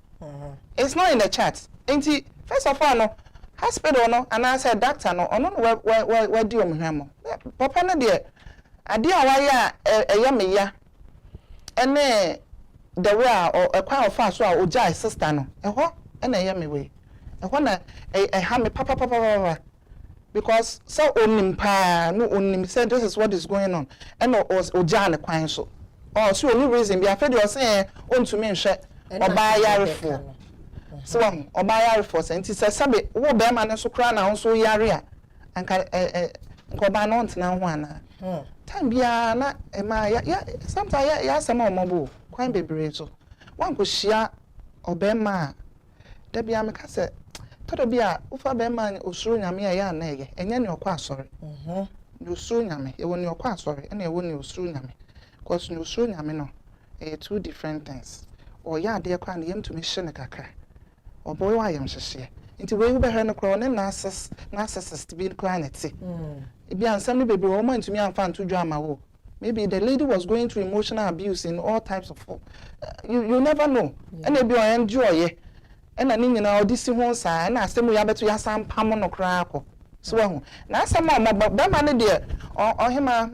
It's not in the chat. First of all no hospital no and I said doctor no ono where do you hwam papa no de ade a wa ya eya me ya ene the way or a kwa of so a oja sister no eho ena ye me we eho na ha me papa because so onim pa no onim said this is what is going on and oja na kwan so so only reason be afraid you say ontumi nhwe oba yarefo so oba yarefo say nti say sabe wo be ma ne so kra na so yare a anka oba no ntena ho ana time bia na ema ya sometimes ya sama omobo kwan bebre so wan ko hia obema da bia me ka se todo bia ufa bema osuru nyame ya na eye enya ne okwa asore ne osuru nyame e woni okwa asore na e woni osuru nyame because ne osuru nyame no two different things or ya de kwa na yem to me hye ne kakra oboy wa yem hyehye nti we be he no kro ne narcissist bi kwa na ti bi ansam ne bebre wo man to me amfa nto dwa ma wo maybe the lady was going through emotional abuse in all types of you never know and e bi o enjoy ena ni nyina odi si ho saa na asem ya beto ya sampam no kra akọ so wa ho na asem a ba ma ne de ohema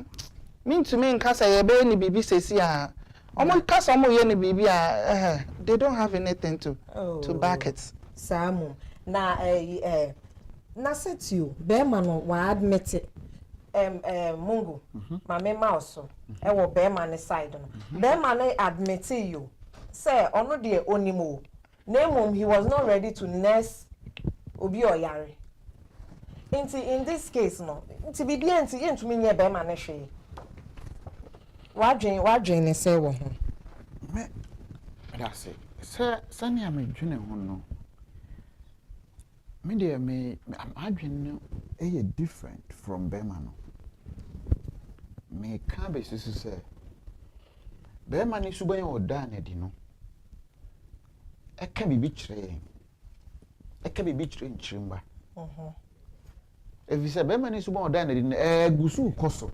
mintumi nkasa ye be ni bibi sesi a omo kasa omo ye ni bibi a they don't have anything to back it Samu na na set you be ma no wa admit mungu mame mouse e wo be ma ne side no be ma ne admit you say ono de onimo na he was not ready to nurse obi oyare in this case no nti bibia nti yentumi nye be ma ne hwe wadwen ne say wo ho me that's it sani am dwene ho no me dey me adwen no e different from be ma no me ka be susu say be ma ne suban oda na di no eka bibi kire nchimba if you say be ma ne suban oda na di no gusu koso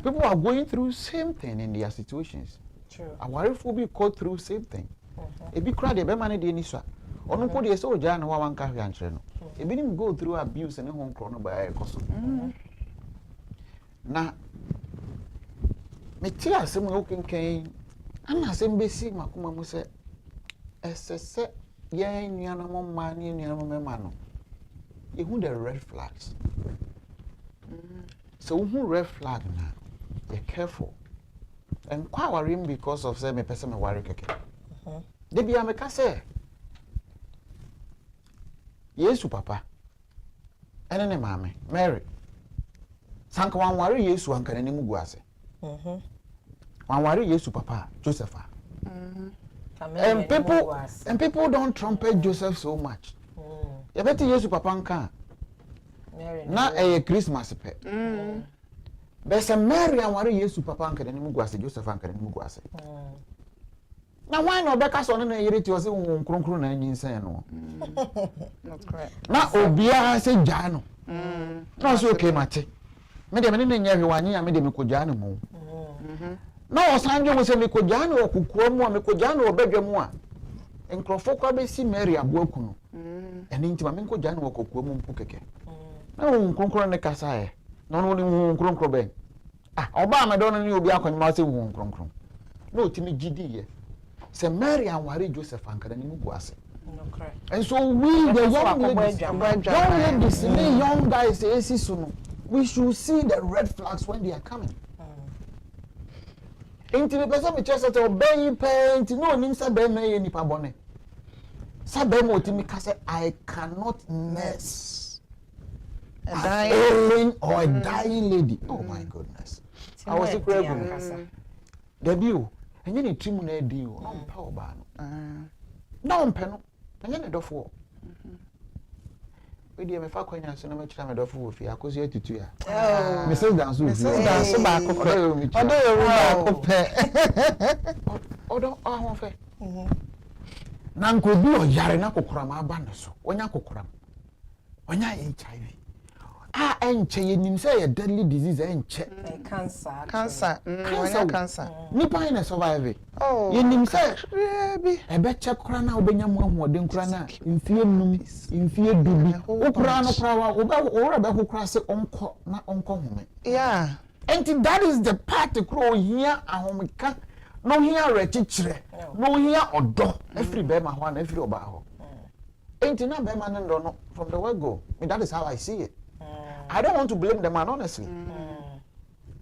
people are going through same thing in their situations. True. Our phobia go through same thing. If you cry, the be man dey niswa. Onu po dey so ja na wa wan ka hwe antre no. E bi nim go through abuse and home crono by koso. Na me ti asem o kenken ana asem be si makoma mu se esese ye nuana mo ma ni nuana mo mema no. You who the red flags. So who red flag now? Be careful. And quite worrying because of say me person me worry keke. They be ameka say. Yesu papa. Ene ne mama Mary. Sanka wan worry Yesu anka ne mu guase. Wan worry Yesu papa Joseph. And people don't trumpet Joseph so much. You bet Yesu papa anka. Na Christmas pe. Besa Mary and worry Yesu papa anka ne mu guase Joseph anka ne mu guase. Na why no beka so na yire ti o se won kronkron na nyinsan no. Not correct. Na obia se gya no. Na so okay mate. Me de me ne nya hwe wanye ya me de me kogya no mu. Na o sanjo mo se me kogya no okukuo mu a me kogya no obadwa mu a. Enkrofo kwa be si Mary aboaku no. Ene nti ma me kogya no okukuo mu mpu keke. Na won kronkron ne kasa e. Na no ni won kronkron ben. Oba me do no ni obi akonima se won kronkron. Na otimi gidi ye. Say Mary and worry Joseph and Kadani Muguase. And so we, the young ladies, we should see the red flags when they are coming. Into the person which just obey paint, no name sabe me any pabone. Sabe mo timika say I cannot nurse a dying or a dying lady. Oh my goodness. I was a craving. Debut. And you need to na edi o no mpa oba no no mpa no anya ne dofo we dey me fa kwanya so na ma kira me dofo wo fi akoso atutu ya Mrs. Danso ba ko odo yo ba ko pe odo ahun fe na nko bi o yare na kokora ma aba no so onya kokora onya HIV enche yenim say a deadly disease enche cancer nipa ina survive yenim say ebe che kora na obenya mu ahoden kora na mfie num mfie dubi okora no kora wa ora be kokora se onko na onko home and that is the part kro here ahomeka no here rechichire no here odo every be ma ho na every oba ho and na be ma no from the word go that is how I see it. I don't want to blame the man, honestly.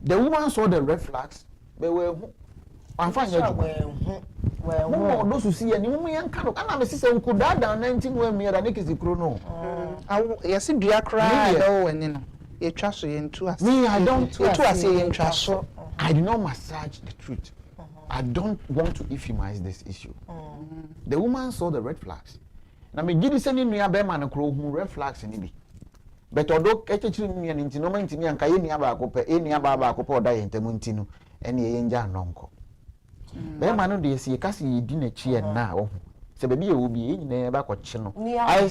The woman saw the red flags, but I'm fine. Well, those who see any woman, and I'm a sister who could die down 19 when me and Nick is the chrono. Yes, do you cry? Oh, and you know, you trust you into us. Me, I don't trust. I do not massage the truth. I don't want to euphemize this issue. The woman saw the red flags. Now, me give you sending me a bear man who red flags in it. But odo ekechiri mi an ntino ma ntimi anka ye nia ba akopɛ enia ba akopɛ oda ye ntemu ntino ene ye nja nonko be ma no de sie kasi ye di na chi e na wo se be bi ye obi ye nyina ba kɔkye no I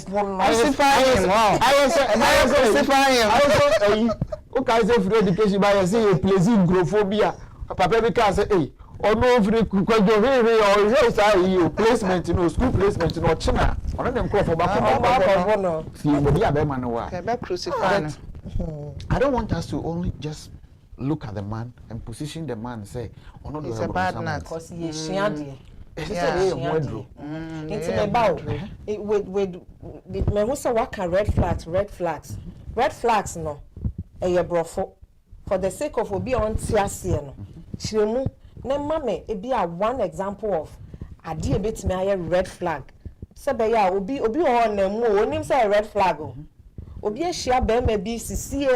o ka say free education ba ye say ye pleasing grophobia papa bi ka say or no free kwajo or yes I placement school placement no china on them call for back no see body abema no wa crucify. I don't want us to only just look at the man and position the man and say he's a bad man because he is shiadi. It's about with me who say what can red flags no brofo for the sake of obi on tiasie no chiremu na mame e be a one example of ade ebetime aye red flag se be ya obi ho na mu onim say red flag o obi ehia be ma bi sisi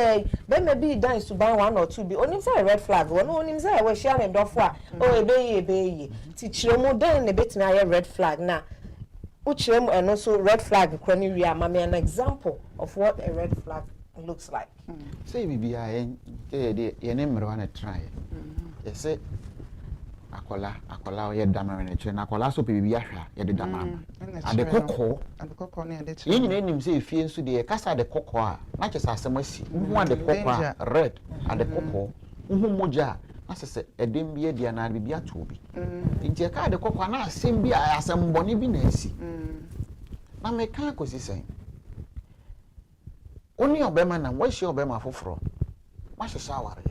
be ma bi dan suban 1 or 2 bi onim say red flag o no onim say we hia ne ndofo a o ebe ti chiremu dan na ebetime aye red flag na uchiremu eno so red flag kwani wi amame an example of what a red flag looks like. Say bibi a ye ne mro na try. Ye say akola ye dama na che na akola so bibi ahwa ye de dama. Ade kokko ne ade che. Ye nyina nim say fie nso de kasa de kokko a na che asem asi. Hu ade kokko a red ade kokko. Hu moja na sese edem bi dia na bibi ato bi. Nti ka ade kokko na asem bi asem boni bi na asi. Na me kan akosi sen. Only obema na what she obema foforo. What she shaware.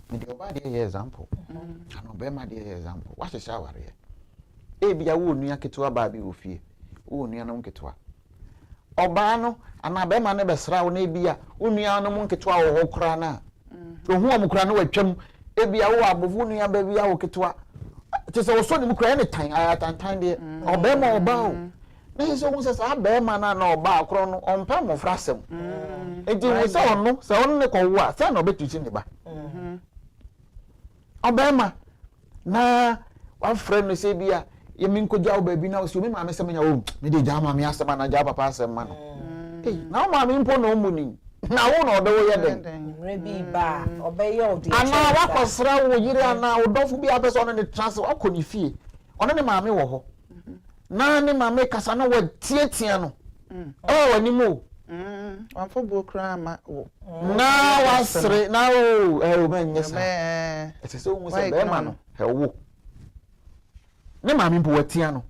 Me the oba dey example. And obema dey example. What she shaware. E bia wo nua ketewa ba bi ofie. Wo nua no ketewa. Oba no ana bema na besra wo na bia wo nua no ketewa wo ho kra na. Ohu am kra na watwam. E bia wo abovu nua ba bia wo ketewa. Te se wo so ni mu kra ne tan ayatantan de. Obema oba o. Na so won say be ma na oba akro no ompa mo frasem enti wo say onu say onu ne ko wo a say na obetuchi ne ba oba ma na wa friend no say bia ye min ko jaw ba bi na so mi ma me sem nya wo me de jama me asema na ja papa asem ma no na ma me mpo no mu ni na wo na odo wo ye den rebi ba obeye odi ana wa kosra wo yire ana odofo bi abeso no ne transfer akoni fie ono ne ma me wo ho na ne mama kasa no wa tietia no wani mu wan fo bo kra ma wo na wasre na o ma nyesa ese so mu se be ma no wo ne mama mpo watia no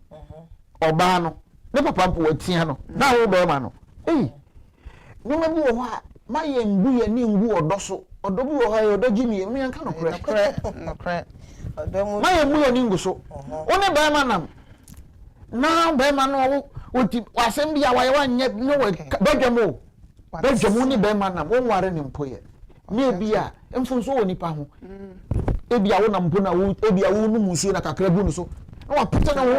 oba no ne papa mpo watia no na wo be ma no no ma bi wo ha ma ye ngu ye ni ngu odo so odo bi wo ha ye odo gimi mi anka no kre odo mu ma ye mu ye ni ngu so one be ma nam na be ma no oti wasem bia waye wanye no bedwamo ni be ma na won ware ni mpoye me bia emfunso woni pa ho e bia wo na mpo na wo e bia wo nu musuo na kakra bu no so na wa pete na wo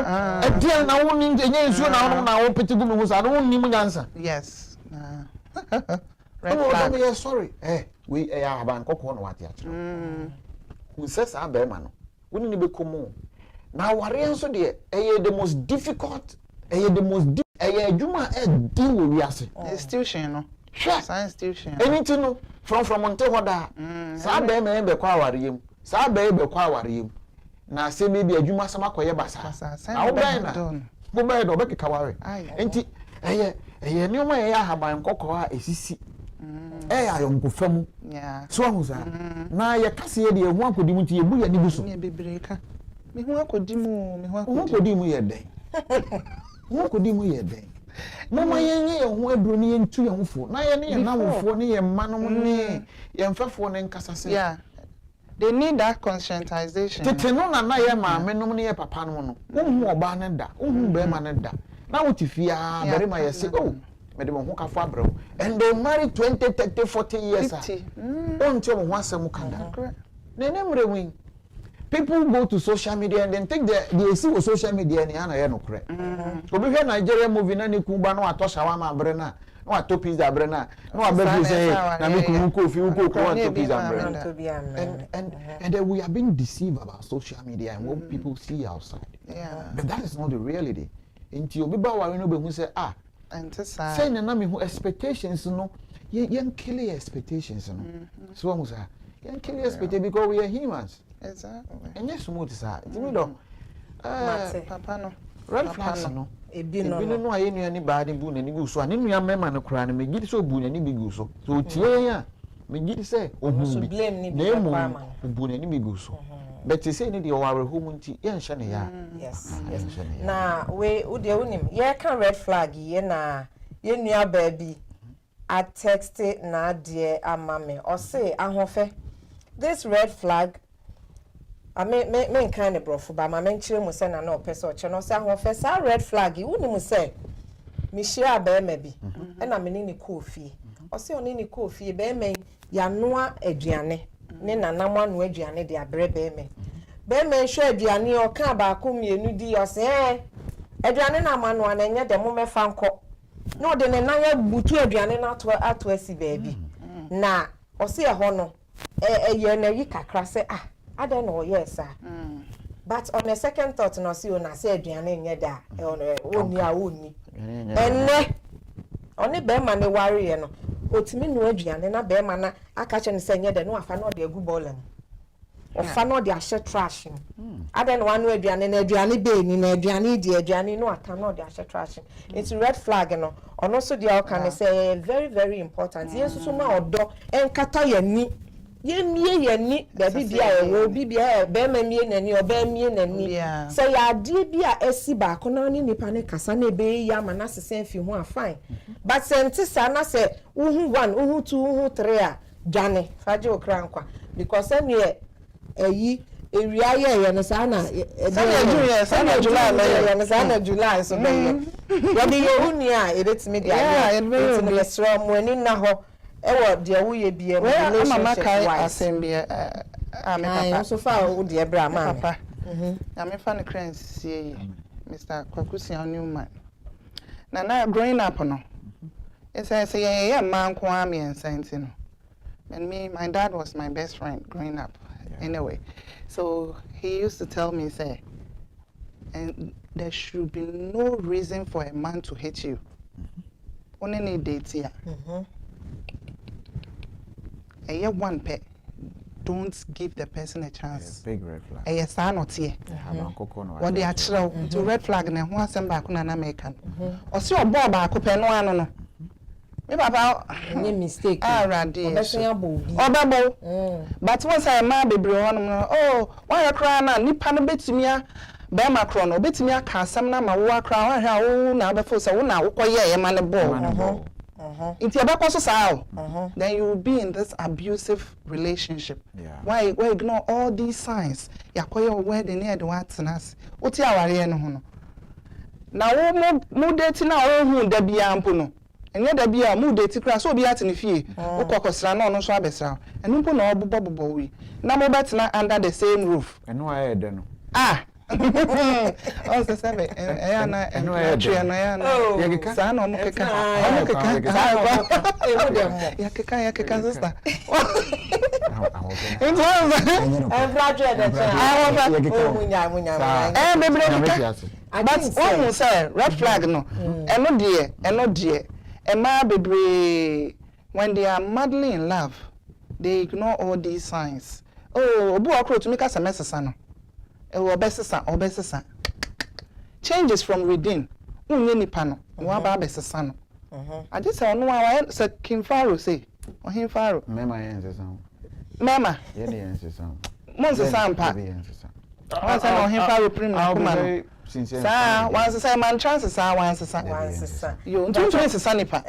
e dia na wo ni enye nsuo na wo na wo pete gu no so na wo ni mu nyansa yes red flag me sorry we ya ban kokko no wate akira who says a be ma no woni ni be komo na ware nso de the most difficult adwuma deal with wiase institution no science institution anything no from onte hoda sa be me be kwa wareyem sa be kwa wareyem na se me bi adwuma sama koye basa na wo ben na wo ben do be keka ware enti ni o ma haban kokko a esisi ayonko fam so ahuza na ye kase ye de ehu akodi mu nti ye bu ye ni buso me bebreka me hu akodi mu ye den wo akodi mu ye den mama ye hu aduro ni ye ntu ye hufo na ye ne ye nawofo ne ye manom ne ye mfefo ne nkasase they need that conscientization tete no na ye maame nom ne ye papa nom no wo hu oba ne da wo hu be ma ne da na wo tifia bere ma ye se me de mo hu kafo abrew and they married 20 30 40 years until mo asem kanda na nemre win. People go to social media and then take the see with social media ni ana ye no kre. Obi hwe Nigeria movie na ne kuba no ato shawama abre na no ato pizza abre na no abebu say na me ku kofi ko ato pizza abre. And then we are being deceived about social media and what people see outside. But that is not the reality. Inti obi ba wa no be hu say say na me hu expectations no yen kill expectations no. So we say yen kill expectations because we are humans. Exactly. And yes, smooth sir. You know, papa no. Red flags no. Ebi no aye nua ni baade bu na ni gu so. Ani nua mema no kra na me gidi so bu na ni bi gu so. So tie ya me gidi say ohun bi. Na emu bu na ni bi gu so. but you say need your home nti ye nhye ne ya. Yes. Na we wo de wonim ye kan red flag ye na ye nua baby a text na de amame o say ahofe this red flag I me kind of brofo ba ma menchire mu say na na opese o che no say ahofe sa red flag wonim say me share ba ma bi e na me ni kofi o say oni ni kofi ba ma ya noa aduane ne nanam anu aduane de abre ba ma hwe aduane o kan ba ko mienu di o say aduane na manu na enye de mo mefa nko no de ne nan ya butu aduane na ato asi baabi na o se ho no ye na yi kakra se ada no yes but on a second thought no se o na se aduane enye da oni a oni enne oni be ma ne ware no otimi no aduane na be ma na aka che ne se enye da no afa no de agu bolam ofa no de ahye trash ada no anu aduane na aduane be ni na aduane di aduane no ata no de ahye trash it's red flag no ono so de can say very very important yesu so ma odo enkata yani ye mie yani da bibia ye bibia be ma mie nani oba mie nani say ya de bia esi ba ko na ni nipa ne kasa na be ya ma na sesen fi ho fine but senti sa na say uhu 1 uhu 2 uhu 3 a dwane faje okra nkwa because any eyi area ye no sa na July so be ya be ye huni a ebetimi dia ebetimi le sro mo ani na ho e wo de wo ye bie relationship assembly papa so far wo de bra ma papa ya me fa ne crane sie Mr. Kwakusia Newman na growing up no it says yeah man ko am no and my dad was my best friend growing up. Anyway, so he used to tell me, say, and there should be no reason for a man to hate you. Only need dates here. A year one pet. Don't give the person a chance. Big red flag. A yes, I not here. What they are to red flag na one send back on an American. Or see a bob back up and no. Maybe about any mistake. But once I man be oh, why you crying now? Nipa no bet me a be macron or bet me a casam na ma wa cry how na be for so na wo koye man the ball. If you back also sao, then you will be in this abusive relationship. Why ignore all these signs? Ya koye where the near the watnas. Oti aware no ho no. Na wo mo date na wo hu da bia ampo no. Enye da bia mu date kra so bia tene fie. Wo kokosra na ono so abesra. Enu mpo na obobo wi. Na mo betna under the same roof. Enu aye de no. Oh, se sabe. Na enu aye de no ya na. Sa na omo keka. Ya keka sister. But one say red flag no. Eno dear. Emma bebre when they are madly in love, they ignore all these signs. Oh, obu akro to make us a mess no. Obesesa. Changes from within. Unye nipa no. Wa ba besesa no. I just say no wa say King Pharaoh say. O him Pharaoh. Mema yense Mema. Ye ne yense sam. Monse sampa. Once I know him Pharaoh prim na kuma. Sa once say man chances are once sa. You don't say nipa.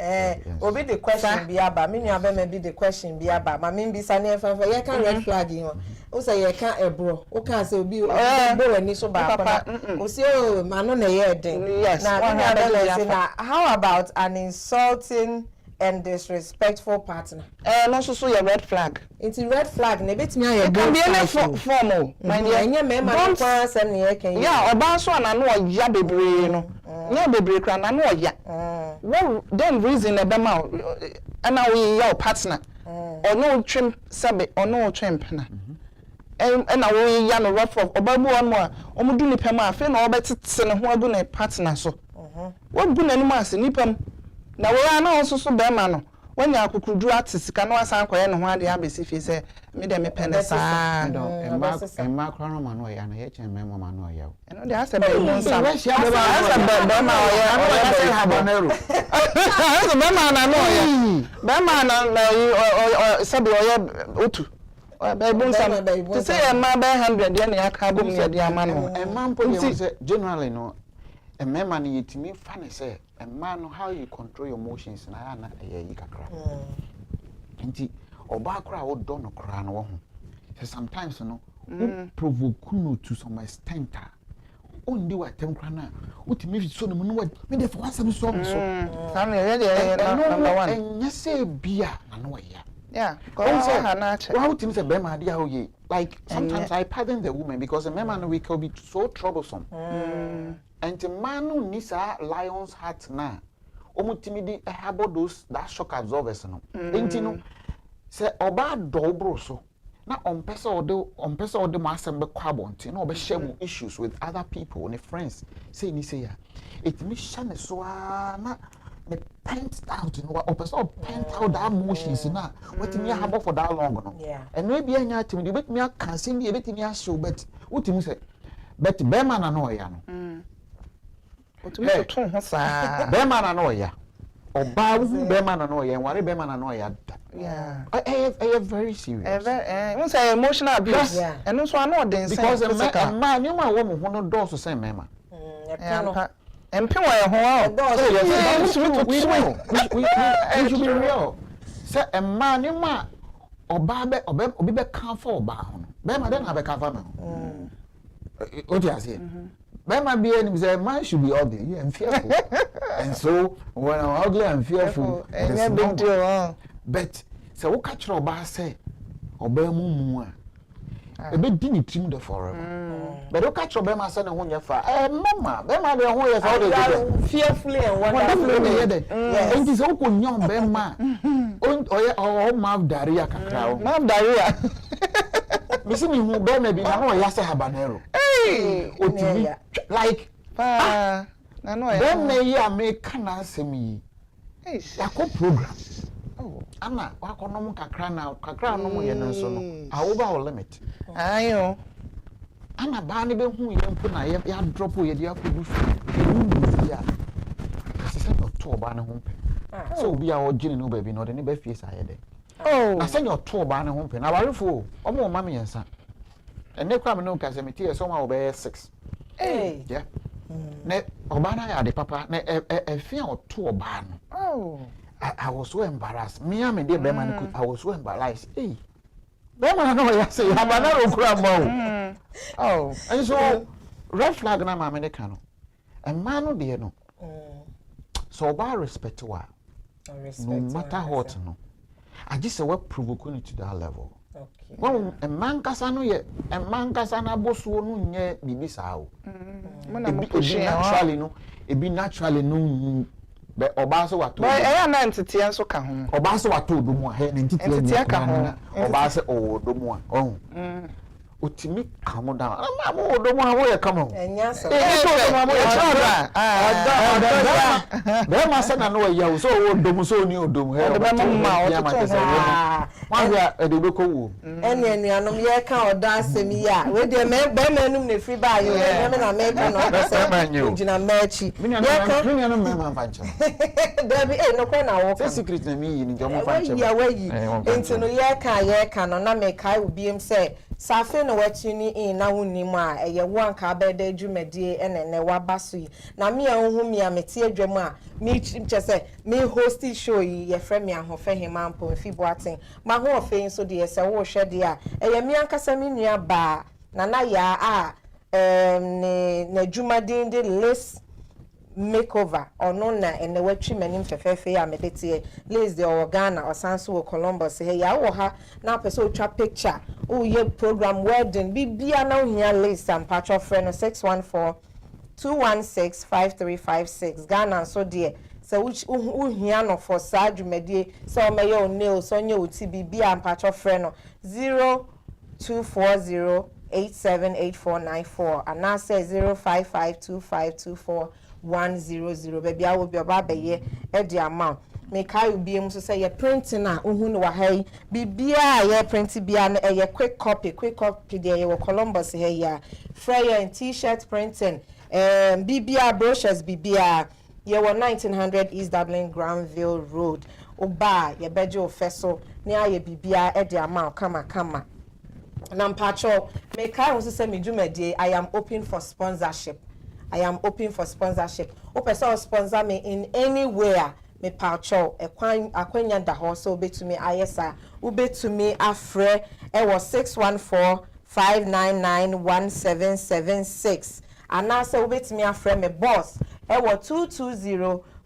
Obi the question be aba. Me nua be be the question be aba. Ma me bi sa na fa ye kan red flag ho. O say ye kan ebro. O kan say obi bo wani so ba papa. O say o mano na ye den. Na how about an insulting and disrespectful partner? No so your red flag. It's a red flag. Ne betimi aye can be any formal. My dear, enye me ma no kwa asem ne ye kan. Yeah, oba so na no oya bebre no. Nya bebre kra na no oya. What then reason e be ma na we your partner. Or no trim sabe or no trim na. And na we ya no rough of oba bu one more. Omo du nipa ma afi na obetete ne ho agu na partner so. What bu na ni ma se nipa na we na so so be ma no. When you are kukudru atisika no asan koye no ho ade abesi fi se me de me pene sa no emma krono ma no ya na ye chen me ma no ya eno de ase be won sa ase be ma o ya no say habanero ase be ma na no ya be ma na sabe o ya otu Baby some to say a man by 100 then ya ka go me the man no. A man put say generally no a man ni yetimi fa ne say a man how you control your emotions na na e kakra. Nti oba kra wo do no kra no wo ho. Sometimes no provoke no to some extent. Only what tem kra na utimi so no no me dey for one so so. Sam number 1. And you say bia na no ya. Yeah, wow, things a bema dia hoye. Like sometimes I pardon the woman because the man we can be so troublesome. And the man who needs a lion's heart na. Omutimidi habo those that shock absorbers no. Enti no say oba dobro so. Na on person or the master be kwabonti no be share issues with other people and friends. Say ni say ya. It me shane so na me pent out you know or person pent out that emotions na what me have for that long no and maybe anya tim de bet me can see me bet me show but what you say but be man na no ya no what you to ton ho sa be man na no ya oba wu be man na no ya nware be man na no ya yeah I very serious we say emotional abuse and so I know den because a man you ma wo mo ho no do so say mema MP wa ho we should be real. Say a man you ma obi be kan for oba ho. Be ma den have kan for me. What you say? Be ma be any say man should be ugly. You am fearful. And so when I'm ugly and fearful, it's a big deal. But say wo ka kire oba say oba mu a e be di ni trim the forever. But you catch your bema say na ho nyefa. Mama, bema de ho ye say fearfully and wonderfully. And this o ko nyon bema. O mouth diarrhea kakra o. Mouth diarrhea. Me see me hu bema bi na ho ya say habanero. Hey, otimi like na no ya. Bema yi America na asem yi. Ya ko program. Oh, Anna, wa ko no kakra no mo ye no so no. Over our limit. Ayo. Ana ba ne be hu ye mpo na ya drop ye dia kodu fi ya se to ba ne ho mpe so obi a ogine no ba bi no de ne ba fie sa ye de na se nyo to ba ne ho mpe na barefo o mo ma me yensa ene kwa me no ka se me tie so ma obe 6 yeah ne oba na ya de papa na e fie o to ba no I was so embarrassed me am de be man I was so embarrassed Bema no ya say habanero kura mo. Oh, and so red flag na ma me de kan no. E man no de no. So ba respect wa. No matter what no. I just say what provoke you to that level. Okay. Well, a man kasa no ye, a man kasa na bosuo no nye bibi sa o. Naturally no, e be naturally no be oba so wato. But e na entity enso ka ho. Oba so wato do mu a he na entity ka ho. Oba se o do mu a. Oh. Otimi kamo down. Ma mo do mu a wo ye kamo. Enya so. Do mu ye chara. Be ma se na no ye so wo do mu so ni o do mu he. Be ma o to so. Wa bia e de be ko wo. Eni anuanom ye ka oda asem yi a. We de me be ma num na free ba yo. Me na me ka no be se. Gina machi. Me na me ma fancha. Dabi no ko na wo. Se secret na mi yi ni jomo fancha. Ya we yi. Enti no ye ka no na me kai obiem se safe no watuni in na wonimu a eye wanka abede adwumadie enene wabaso yi na me anhu me amete adwam a me chese me host show yi ye frɛ me ahofa hemampo mfibo aten ma ho ofe nso de se wo hwɛ de a eye me ankasa me nua ba na ya a na adwumadie de list makeover ono na ene watwi manim fefefe ya medete lace the Ghana osanso wo Columbus he ya wo ha na pese otwa picture o ye program wedding bibia na ohia lace and patch of friend 614-216-5356 Ghana so de se ohia no for sadwumedie se o meye o nail so nye oti bibia and patch of friend 0240878494 and now say 0552524 baby I will be about be ye e the amount me kai bi em so say ye printing na ohu no wa hai bibia ye print bia na ye quick copy there ye Columbus here ya fryer and t-shirt printing bibia brochures bibia ye 1900 East Dublin Granville Road oba ye beje ofeso ne aye bibia e the amount kama Nampacho, make I also say me jumedie. I am open for sponsorship. I am open for sponsorship. Open so sponsor me in anywhere. Me pacho akwanya da ho so be to me ayesa. Ube to me afre. It was 614-599-1776. And now say ube to me afre me boss. It was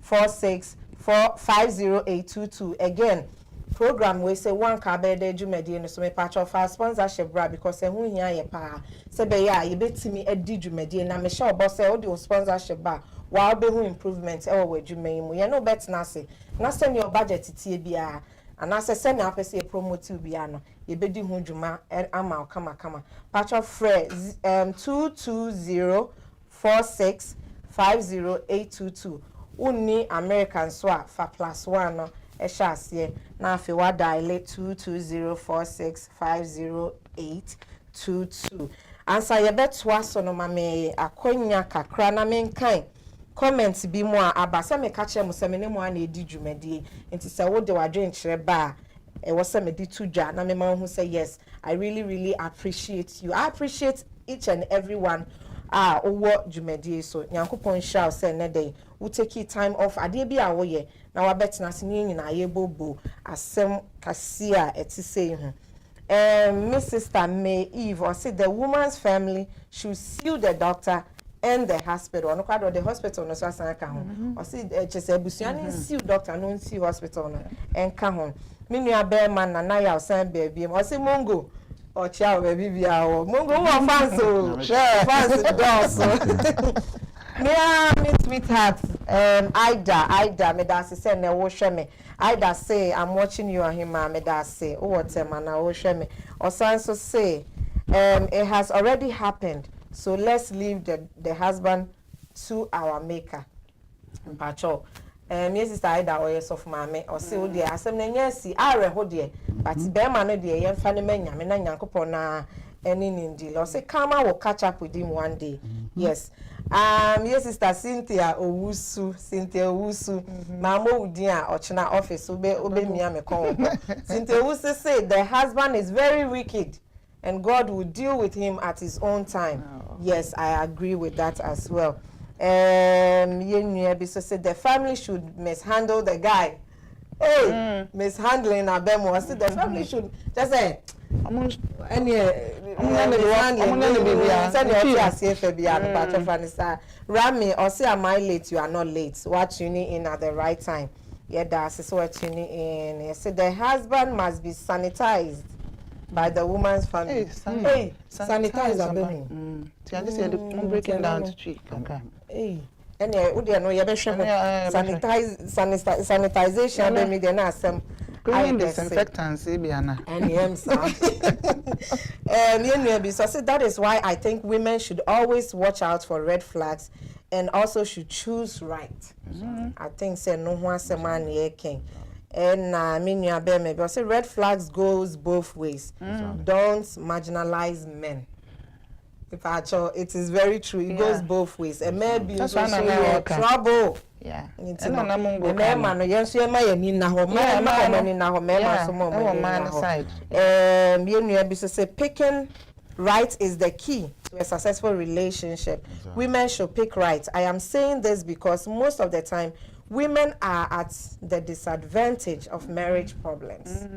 220-46-50822. Again. Program we say one kabede jumedi no so me patch of our sponsorship bra because hu hia ye pa se be ya ye betimi edi jumedi na me sure boss say o sponsorship ba wa be hu improvement e wo jumedi mu ye no bet na se na send your budget tie bia and say send na pese promote bia no ye bedi hu juma ama kama patch of free 220-46-50822 unni American so fa +1 no Eshasiye na afi wa dial 220-46-50822. Answer ye betwa so no mame akonya kakra na menkan comment bi mu a abasa me ka kire mu se me ne mu a na edi dwumadi enti se wo de wadwen kire ba e wo se me di tudwa na me ma hu say yes I really appreciate you. I appreciate each and every one owo dwumadi so nyankopon sha say ne day we take time off ade bi a wo ye na wa betina se ni nyina ye bobo asem kase a etise hu Miss Sister May Eve or say the woman's family should sue the doctor and the hospital no kwado the hospital no so asan ka ho or say chese abusuani sue doctor no sue hospital no enka ho me nua be man na ya osan baby or say mongo or chia baby bia o mongo wo fans o fans dos yeah, Miss Sweetheart, Ida, me da say na wo hwe me. Ida say I'm watching you and him, me da say, oh what man na wo hwe me. Osanso say, it has already happened, so let's leave the husband to our maker. Mpacho. Yes, sister Ida or yes of mame or say, oh dear, asem na nyasi are ho dear, but be man no dear, yen fa ne manya me na nyankopon na any nindi. Or say Kama will catch up with him one day. Yes. Yes, Sister Cynthia Owusu. Mama Udia Ochina office obe me kon. Cynthia Owusu say the husband is very wicked and God will deal with him at his own time. Oh. Yes, I agree with that as well. Yenye say the family should mishandle the guy. Hey, mishandling Abemo. I said the family should just say Rami or say am I late? You are not late. What tuning in at the right time. Yeah, that's what tuning in. He said the husband must be sanitized by the woman's family. Hey, sanitize Abemo. I'm breaking down to tree. Hey. Anyway, we no you be sanitization be me dey na asem cleaning disinfectants biana and so that is why I think women should always watch out for red flags and also should choose right. I think say no ho asem an ye ken and me nua be me say red flags goes both ways. Don't marginalize men. It is very true. It goes both ways. A man be also trouble. Yeah. Picking right is the key to a successful relationship. Exactly. Women should pick right. I am saying this because most of the time women are at the disadvantage of marriage problems,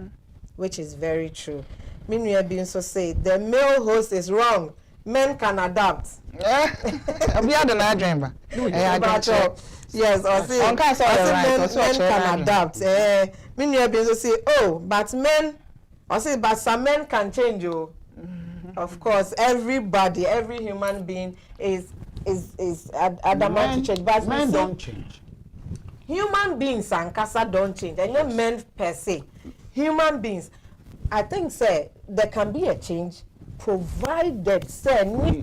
which is very true. Meanwhile, being so say the male host is wrong. Men can adapt. We are the dreamer. Yes, or say men can adapt. Meanwhile, being so say, oh, but men, or say, but some men can change. Oh, of course, everybody, every human being is adamant to change. But men don't change. Human beings and casa don't change. And not men per se. Human beings, I think, say there can be a change. Provided say nobody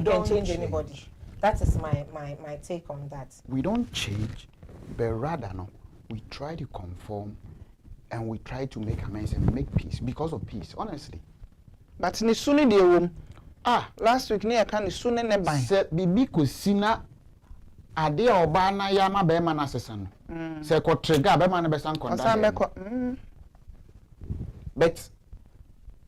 can change anybody. That is my take on that. We don't change, but rather no, we try to conform and we try to make amends and make peace because of peace, honestly. But ni suni de wom. Last week ni aka ni suni ne ban. Se bibi ko sina ade oba na ya ma be ma na sesa no. Se ko trigger be ma na be san konda. But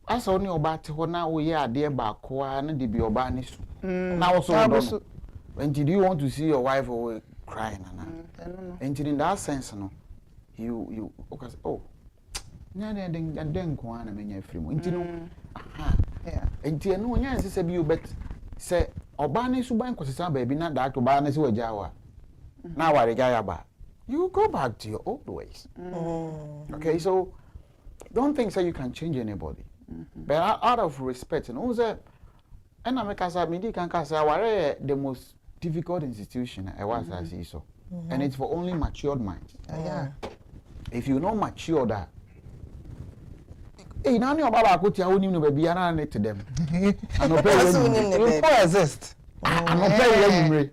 asa oni oba te ho na wo ye ade ba ko a na de bi oba ni su na wo so when do you want to see your wife or crying and in that sense no you okay oh nya na den ko ana menya free mu nti no yeah nti no nya nse se bi obet se oba ni su ban kwosesa ba bi na that oba na se waja wa na wa reja ya ba you go back to your old ways. Okay, so don't think you can change anybody. But out of respect, and also, and America media can say the most difficult institution I was I see so, and it's for only matured minds. Yeah. If you not mature that, hey, now your baba could tell you baby and to them. I know you coexist.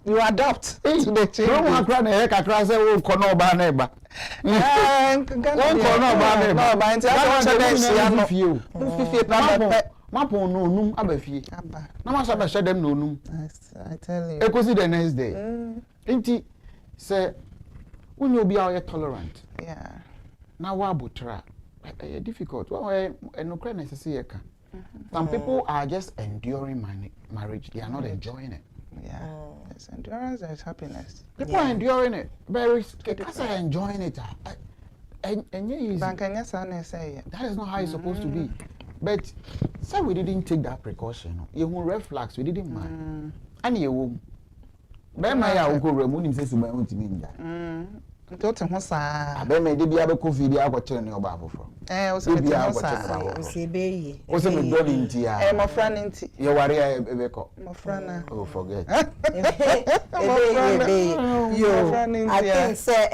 You adopt to the change. Don't want to cry. I cry. Say, "Oh, kono ba neba." Oh, kono ba neba. No, ba nti I don't say ya no fie. Fie pa Mapo no num abafie. Na ma sha be she dem no num. I tell you. Ekosi the next day. Nti say when you be tolerant. Yeah. Na wa botra. Difficult. Well, no cry necessary ka. Some people are just enduring marriage. They are not enjoying it. Yeah. It's endurance and happiness. People are enduring it. Very because are enjoying it. And that is not how it's supposed to be. But say we didn't take that precaution. You won't red flags, we didn't mind. And you won't. But my go remove says to my own team. Ntote ho saa abeme de bia be covid ya kwete ne oba afoforo o se beti ho saa o se beyi o se me doli nti ya mo fra ne nti ye ware ya ebe ko mo fra na oh forget yo I think say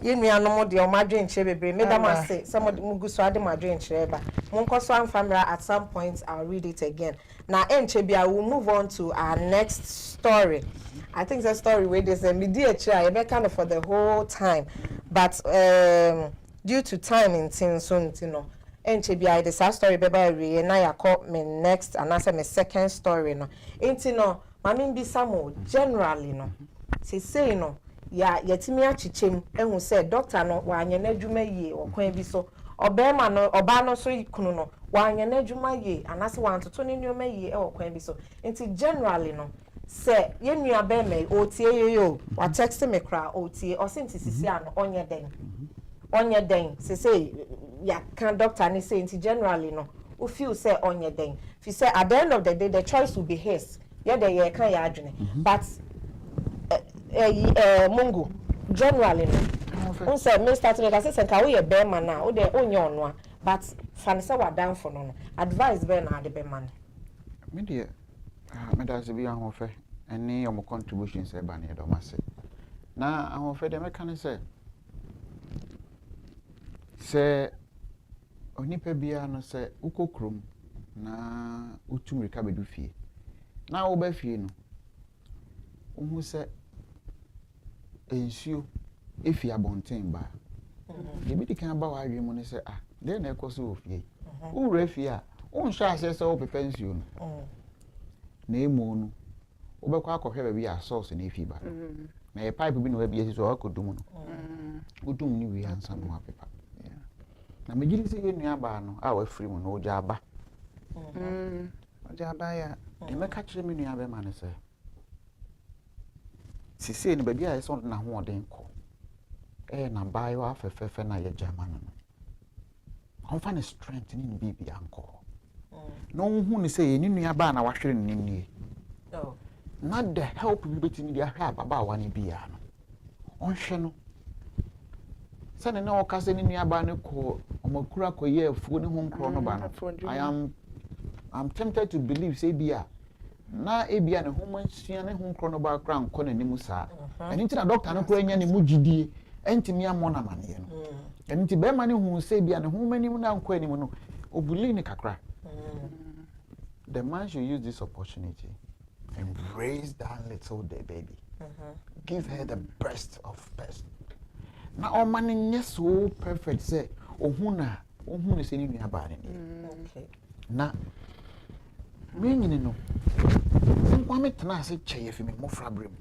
you nuanom de o madwen chire bebre me dam ase some muguso ade madwen chire ba monkoso amfamra at some point I'll read it again now enche bia we'll move on to our next story. I think the story where there's a media chair, kind of for the whole time, but due to time in soon, you know, and TBI the story baby, and I call me next and answer my second story, no, ain't you know, mammy be some generally, no, say no, yeah, yet me a chichim, and who said, Doctor, no, why you need ye or queen be so, or Bema no, or Bano so you couldn't know, why you need ye, and as one to turn in your may or queen be so, ain't generally, no. Say ye nua be me o tie yo wa text me kra o tie o senti sisi an onye den say ya kan doctor ni say nti generally no o feel say onye den fi say at the end of the day the choice will be his ye de ye kan ya adwene but mungu generally no say me start me ka say ka we ye be man na o de onye ono a but fan say wa dan for no advice be na ade be man me de me da se bi ahofe any your contributions e ba na do mase na ahofe de me kan say onipa bia no say ukokrom na utumrika bedu fie na wo ba fie no ohu say ensuo efi abonten ba de bi kan ba wa adwe mu ne say de na ekoso ofie wo wura fie a wo nhwa ase say wo pepe nsuo no na emu no obekwa akọhwe ba bi a source na efi ba na e pipe bi no ba bi esi so akodum no odum ni wi ansa no apepa na megiri se ye nua ba no a wa free mu no oja aba oja aba ya e meka kire me nua ba ma ne se sisi ni ba bi a so na ho oden ko na bai wa afefefe na ye jama no on fa ne strength ni bibi anko no hu ni se ye ni nua ba na wa hwere ni ni no not the help you betimi dia hwa baba wa ni bia no onhwe no sane na okase ni nua ba ne ko omakura ko ye afuo ne ho nkro no ba no I'm tempted to believe say bia na ebia ne ho mansua ne ho nkro no ba kra nko na nimu saa eni nti na doctor no kra nya ne mu gidie entimi amona mane no eni nti be ma ne hu say bia ne ho manim na nko anim no obuli ni kakra the man should use this opportunity. Embrace that little baby. Give her the best of best. Now, all man is so perfect. Say, ohuna say ni nua ni. Okay. Na, me no. Nkwa me tena say cheye fi me mofra brem.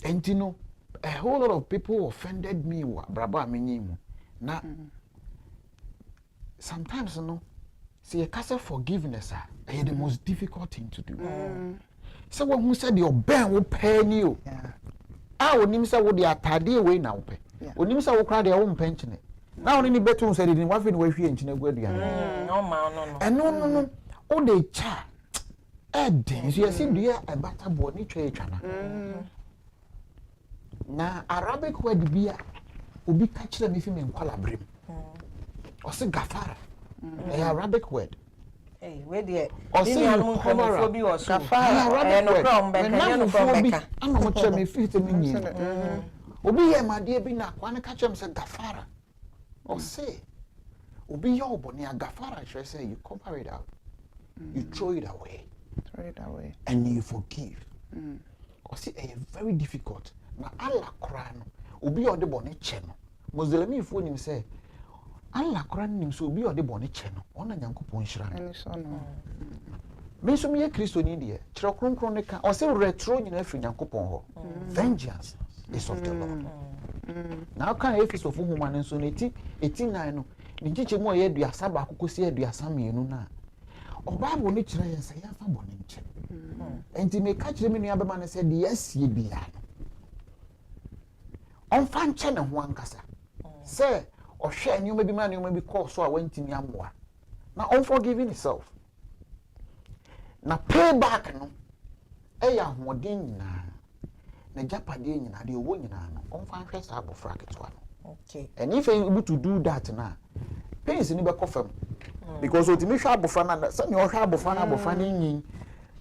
Enti no, a whole lot of people offended me wa braba amenyi mu. Na, sometimes no, See, a case forgiveness is the most difficult thing to do. So when who said your ben will pay you, I would name say what the atade away now pay. When you say what crowd their own pension. Now only better said it in one way free and go no. And no. Oh they cha. Edding, so you see dear a better body trade channel. Now Arabic word be ubi catch them if you mean qualabrim. Or say gafara. A Arabic word. Hey, where the or say you cover up. Gafara. And no problem. I'm not sure me fit me. Obi ye my dear be na kwana catch them say gafara. Or say Obi yo boni a gafara I say you cover it out. You throw it away. And you forgive. Or see a very difficult. Na Allah Quran Obi o de boni cheno. Muslim if when him say Allah Quran nim so obi o de boni cheno. Ona Nyankopon hira. Any so no. Me so me Kristo ni de. Kire kronkron ne ka. O say retro nyina afri Nyankopon ho. Vengeance is of the Lord. Now kan efis of human nso na 89 no. Ni chiche mu ye aduasa ba kokosi aduasa mienu na. Bible ni kire yen say yafa boni nche. Enti me ka kire me nua be ma ne say de yes ye bia no. On fan chene ho ankasa. Say ohwe anyuma bi ma anyuma bi call so a wantimi amoa. Na unforgiving itself. Na payback no eya hoden nyina. Na japade nyina de owo nyina no. On fan hwe sa abofra ketwa no. Okay. And if you able to do that now, pains ni be kofam. Because otimi hwa abofra na say you hwa abofra na abofra na yin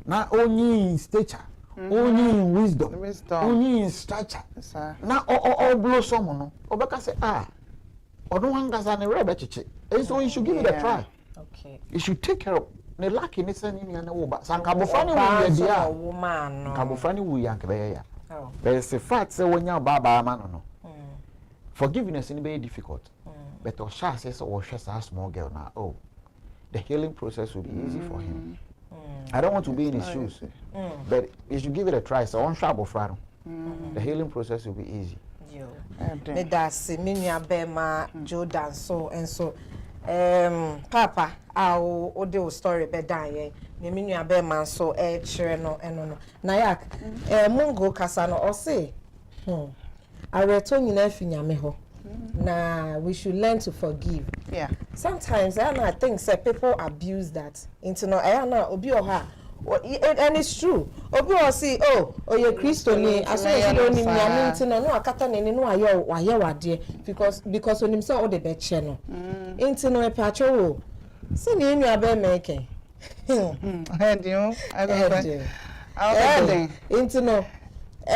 na onyi in stature. Only in wisdom. Only in stature. Now all blossom no. Obeka say odo wanga na rebe chichi. And so you should give it a try. Okay. You should take care of ne lucky ni say ni na wo ba. Sanka bofra ni wo ye dia. Woman no. Ka bofra ni wo ya ke be ya. Oh. But it's a fact say wonya baba ma no. Forgiveness is very difficult. But Osha says a small girl now. Oh, the healing process will be easy for him. I don't want to be in his shoes, but you should give it a try. So on sharp of the healing process will be easy. Me that's minya bema Jordan so and so. Papa, our audio story be dying. Me minya bema so chere no eno. Nayak, mungo kasano or say. I return you nyame ho. Nah, we should learn to forgive. Yeah. Sometimes I think that people abuse that. Into no, obi oha. And it's true. Obi o see, oh, you Christo ni. As soon as you don't nyame into no akata ne no ayo wade because on himself all the bed channel. Into no pacho. Se ni enu abe make. Head you. I don't into no.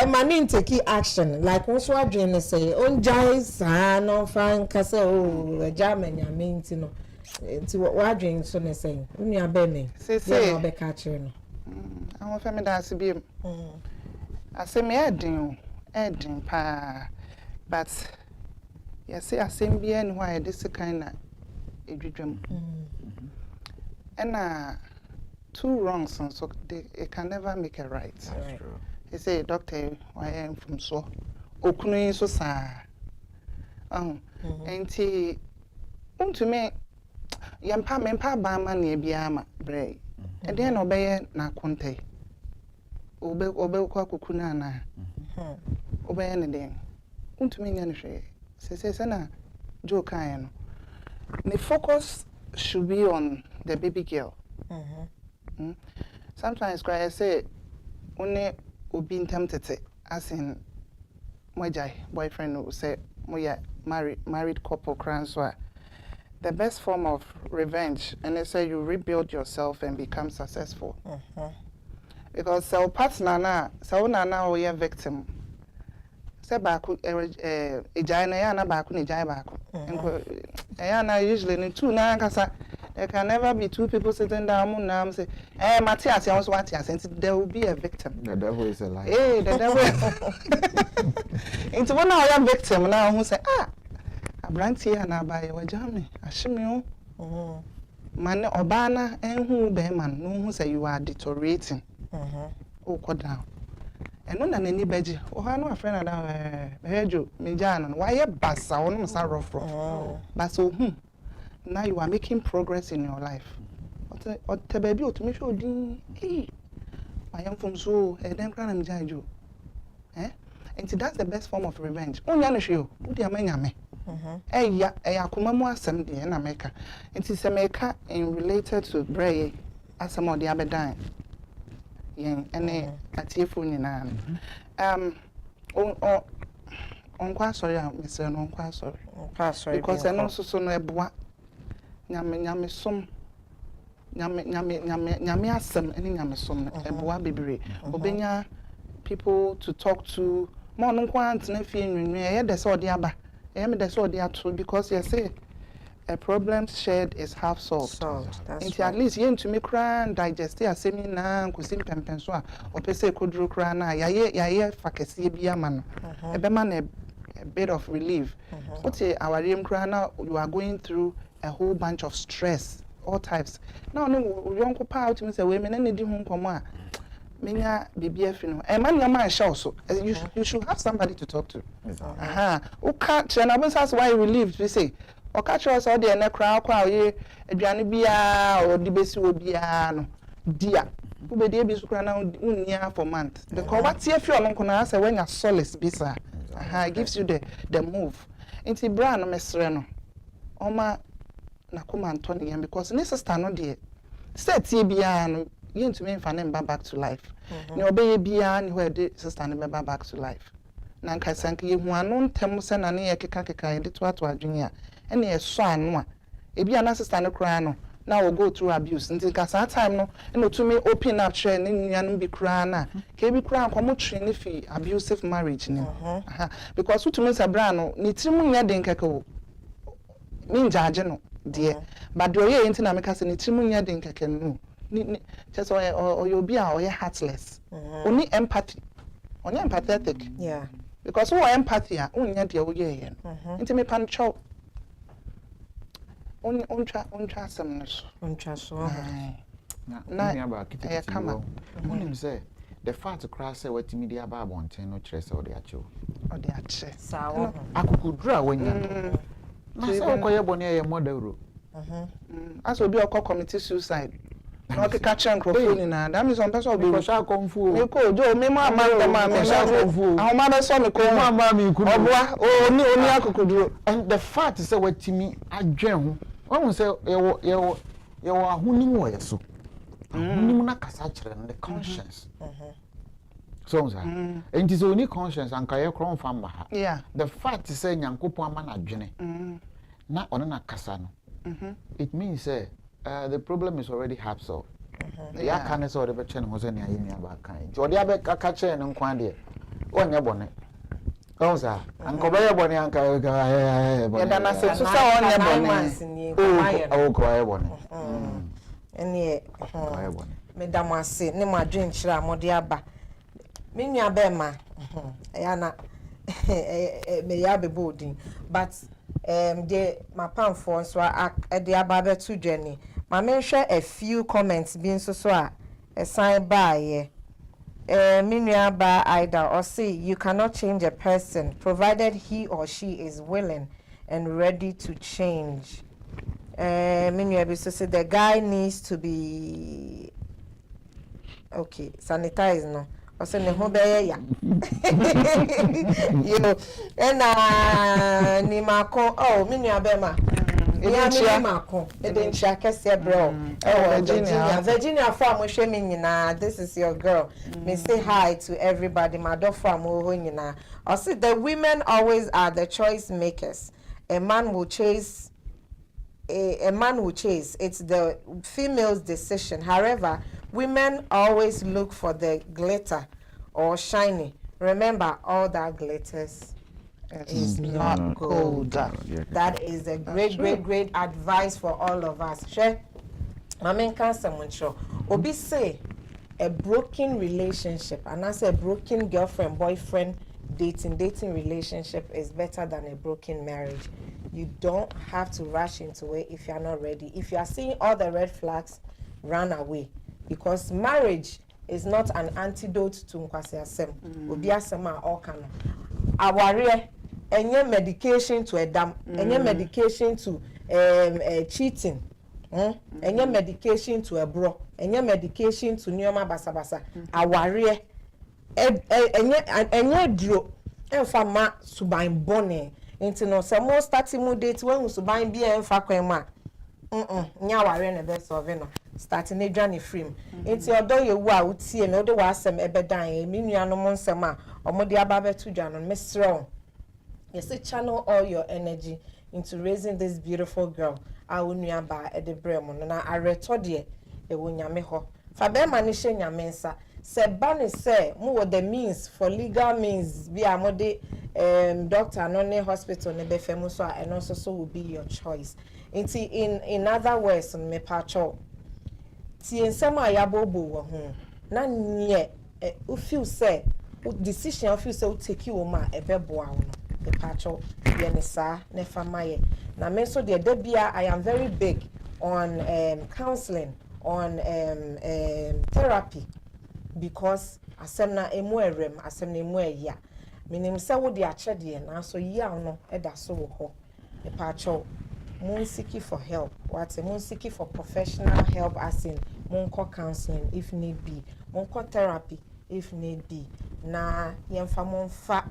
Man take action like once what dream say on jai san on fan kase oh German ya mean no into what dream so ne say unu abe me say no be catch no I want family dance be I say me edin pa but you say asem bia ni why this kind na edwedwam and two wrongs so it can never make it right. That's true. He say, Doctor, I am from so. Okunu so sa. And he, to me, yampa mempa ba ma na biama bre. And then obey na konte. Obe kwa kukuna na. Obey ne den. To me nyane hwe. Say na Joe kan. The focus should be on the baby girl. Sometimes I say, only obi ntam tete as in my boyfriend will say moya married couple so the best form of revenge and they say you rebuild yourself and become successful because so partner na so na we victim say back ejai na ya na back ni ejai back ya na usually ni two na kasa. There can never be two people sitting down and say, Matthias, you also want to there will be a victim. The devil is a liar. Hey, the devil. Into one I am victim now who say, I brand here and I buy your Germany. I shimmy. Man, Obana, and who be man, no who say you are deteriorating. Oh, go down. And none any beji. Oh, I know a friend that heard you, Mijan, why a bassa on Sarah from Basso. Now you are making progress in your life. o te baby o to me show din I am from so then cry am jajo and that's the best form of revenge onya no hwe o udi amanya me akoma mu asem de na meka nti se meka in related to bray asem odi abedan yen ene atiefo nyina on kwa sorry am say no kwa sorry because eno so no eboa nyame som nyame asem ene nyame som eboa bebre obenya people to talk to mo no kwa antena fie nwunwe ye de se odi aba me de se odi ato because you say a problem shared is half solved. That's at least yen to me cry and digest asemi na nkosim pempen so a opese koduro cry na ya fakese bia ma no ebe ma na a bit of relief. But our dream cry now you are going through a whole bunch of stress all types. Now no yonko pa out me say we me na di hu nkomo a menya BBF no e man your man show so you should have somebody to talk to. O catch and abusas why relieved we say o catch us all the na kra kwa ye aduane bia o di besi obia no dia wo be dey bi so kra na unnia for month the ko what tie fi on na say when you solace bisa it gives you the move inti bra no mesre no oma na kuma antoni yan because ne sister no dey say tie bia no yen to me fan back to life ne obeye bia ne where the sister ne back to life na nka sanke ye hu anu ntem se na ne ye keka de to adwene a ene ye so anu a e bia na sister ne kra no na will go through abuse until that time no eno to me open up share ne nuanu bi kra na ke bi kra nkomo train fi abusive marriage ni because to me sabra no ni tirim nya den keka o me judge no de but do ye enti na me ka se ni tirim nya den keka no ni just or you be or you heartless only empathy only empathetic because who empathy unya de wo ye nti me pan chow untwa some na ba kiti kama unim say the fact cross say what media ba bonten no kire say o de ache sawo akukudura wanya na say okoye bone ye model as obi okọ committee suicide no ke catch microphone na that means on person obi ko sha konfu me ko jo me ma amanda ma me sha konfu ahoma be so me ko ma ma mi kunu oboa oni akukuduro and the fact say what me adwen ho won say ye ahonim wo yeso ahonim na kasa kire the conscience so nza enti so ni conscience anka ye kron fa ma ha the fact say nyankopon ama na adwene na ona na kasa no it means the problem is already half solved. Ya can so the betchen was any idea about kind. So the other catcher and quandy. One your bonnet. Oh, sir, Uncle Bear Bonnie, Uncle. And I said, so on your bonnet. Oh, quiet bonnet. And yet, Madame was saying, no, my drink shall modiaba. Minya Bema, Ayana, may I be boarding, but de my pan for so at the ababe to journey. My men share a few comments being so a sign by Minya ba either or say you cannot change a person provided he or she is willing and ready to change. Minya be so say the guy needs to be okay, sanitize no. Ose ne ho beye ya you know and ni mako me nua be ma ya me mako e den chia kese bro Virginia farm we hwe me nyina this is your girl me say hi to everybody my dog farm ho nyina I say the women always are the choice makers a man will chase it's the female's decision. However, women always look for the glitter or shiny. Remember, all that glitters is not gold. That is a great advice for all of us. Share. I mean, can someone show? Obi say a broken relationship, and I say a broken girlfriend, boyfriend, dating relationship is better than a broken marriage. You don't have to rush into it if you're not ready. If you are seeing all the red flags, run away. Because marriage is not an antidote to nkwasi asem. Obi asem a all can. Aware, enye medication to a dam, enye medication to cheating. Any medication to a bro, any medication to Nioma Basabasa, a warrior, any dro, and fama subain bonnet, into no some more starting mood date when we subain beer and faquema. Nya warrior and best of starting a journey frame. Into your door, you wow, see another was some ebedying, miniano monsama, or modia babe to John and Miss Strong. Yes, channel all your energy into raising this beautiful girl. I will nearby at the Bremon, and I retorted ye, a winyameho. Faber manisha nyamensa, said Bunny say, more the means for legal means be a mode doctor, no hospital, nebe femusa, and also so will be your choice. In other words, me pacho. Tien sama yabobo home. None yet, if you say, decision of you so take you ma a bebo. The pacho yenisa nefamaye na me so de debia I am very big on counseling on therapy because asem na emu erem asem na emu eya minim se wo de achede na so ya no eda so wo ho the pacho mun seeking for help what mun seeking for professional help as in mun call counseling if need be mun call therapy if need be na yemfa mun fa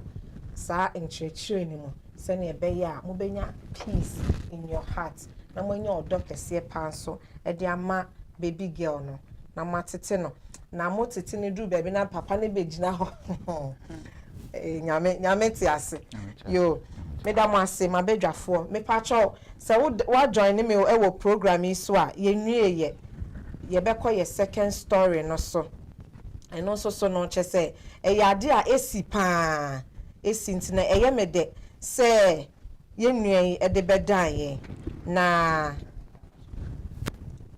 sa enchechire ni mo se na ebeya mo benya peace in your heart na mo nya doctor se panso e de ama baby girl no na matete no na mo tete ni du baby na papa ne begina ho nyame ti ase yo me da mo ase ma bedwafo me pacho se wa join me e wo program yi so a ye nwie ye beko ye second story no so and also so no che se e yade a esi pa esintina eye mede se yenue e de bedan ye na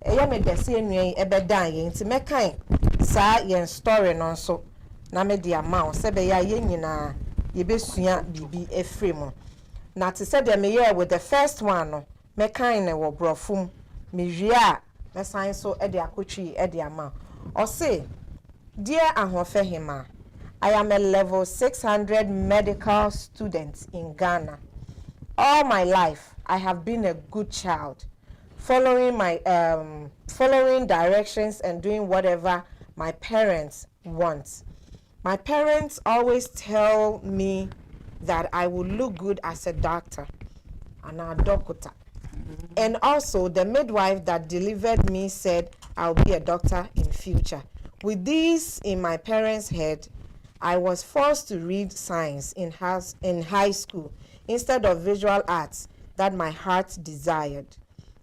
eye mede se yenue e bedan ye nti mekan sa yen story no so na me de amount se be ya ye nyina ye besua bibi efrem na te se de me ye with the first one no mekan ne wo brofum me hia me san so e de akotwi e de amount o se dear ahofehima I am a level 600 medical student in Ghana. All my life, I have been a good child, following directions and doing whatever my parents want. My parents always tell me that I will look good as a doctor, and a doctor. And also, the midwife that delivered me said I'll be a doctor in future. With this in my parents' head, I was forced to read science in high school instead of visual arts that my heart desired.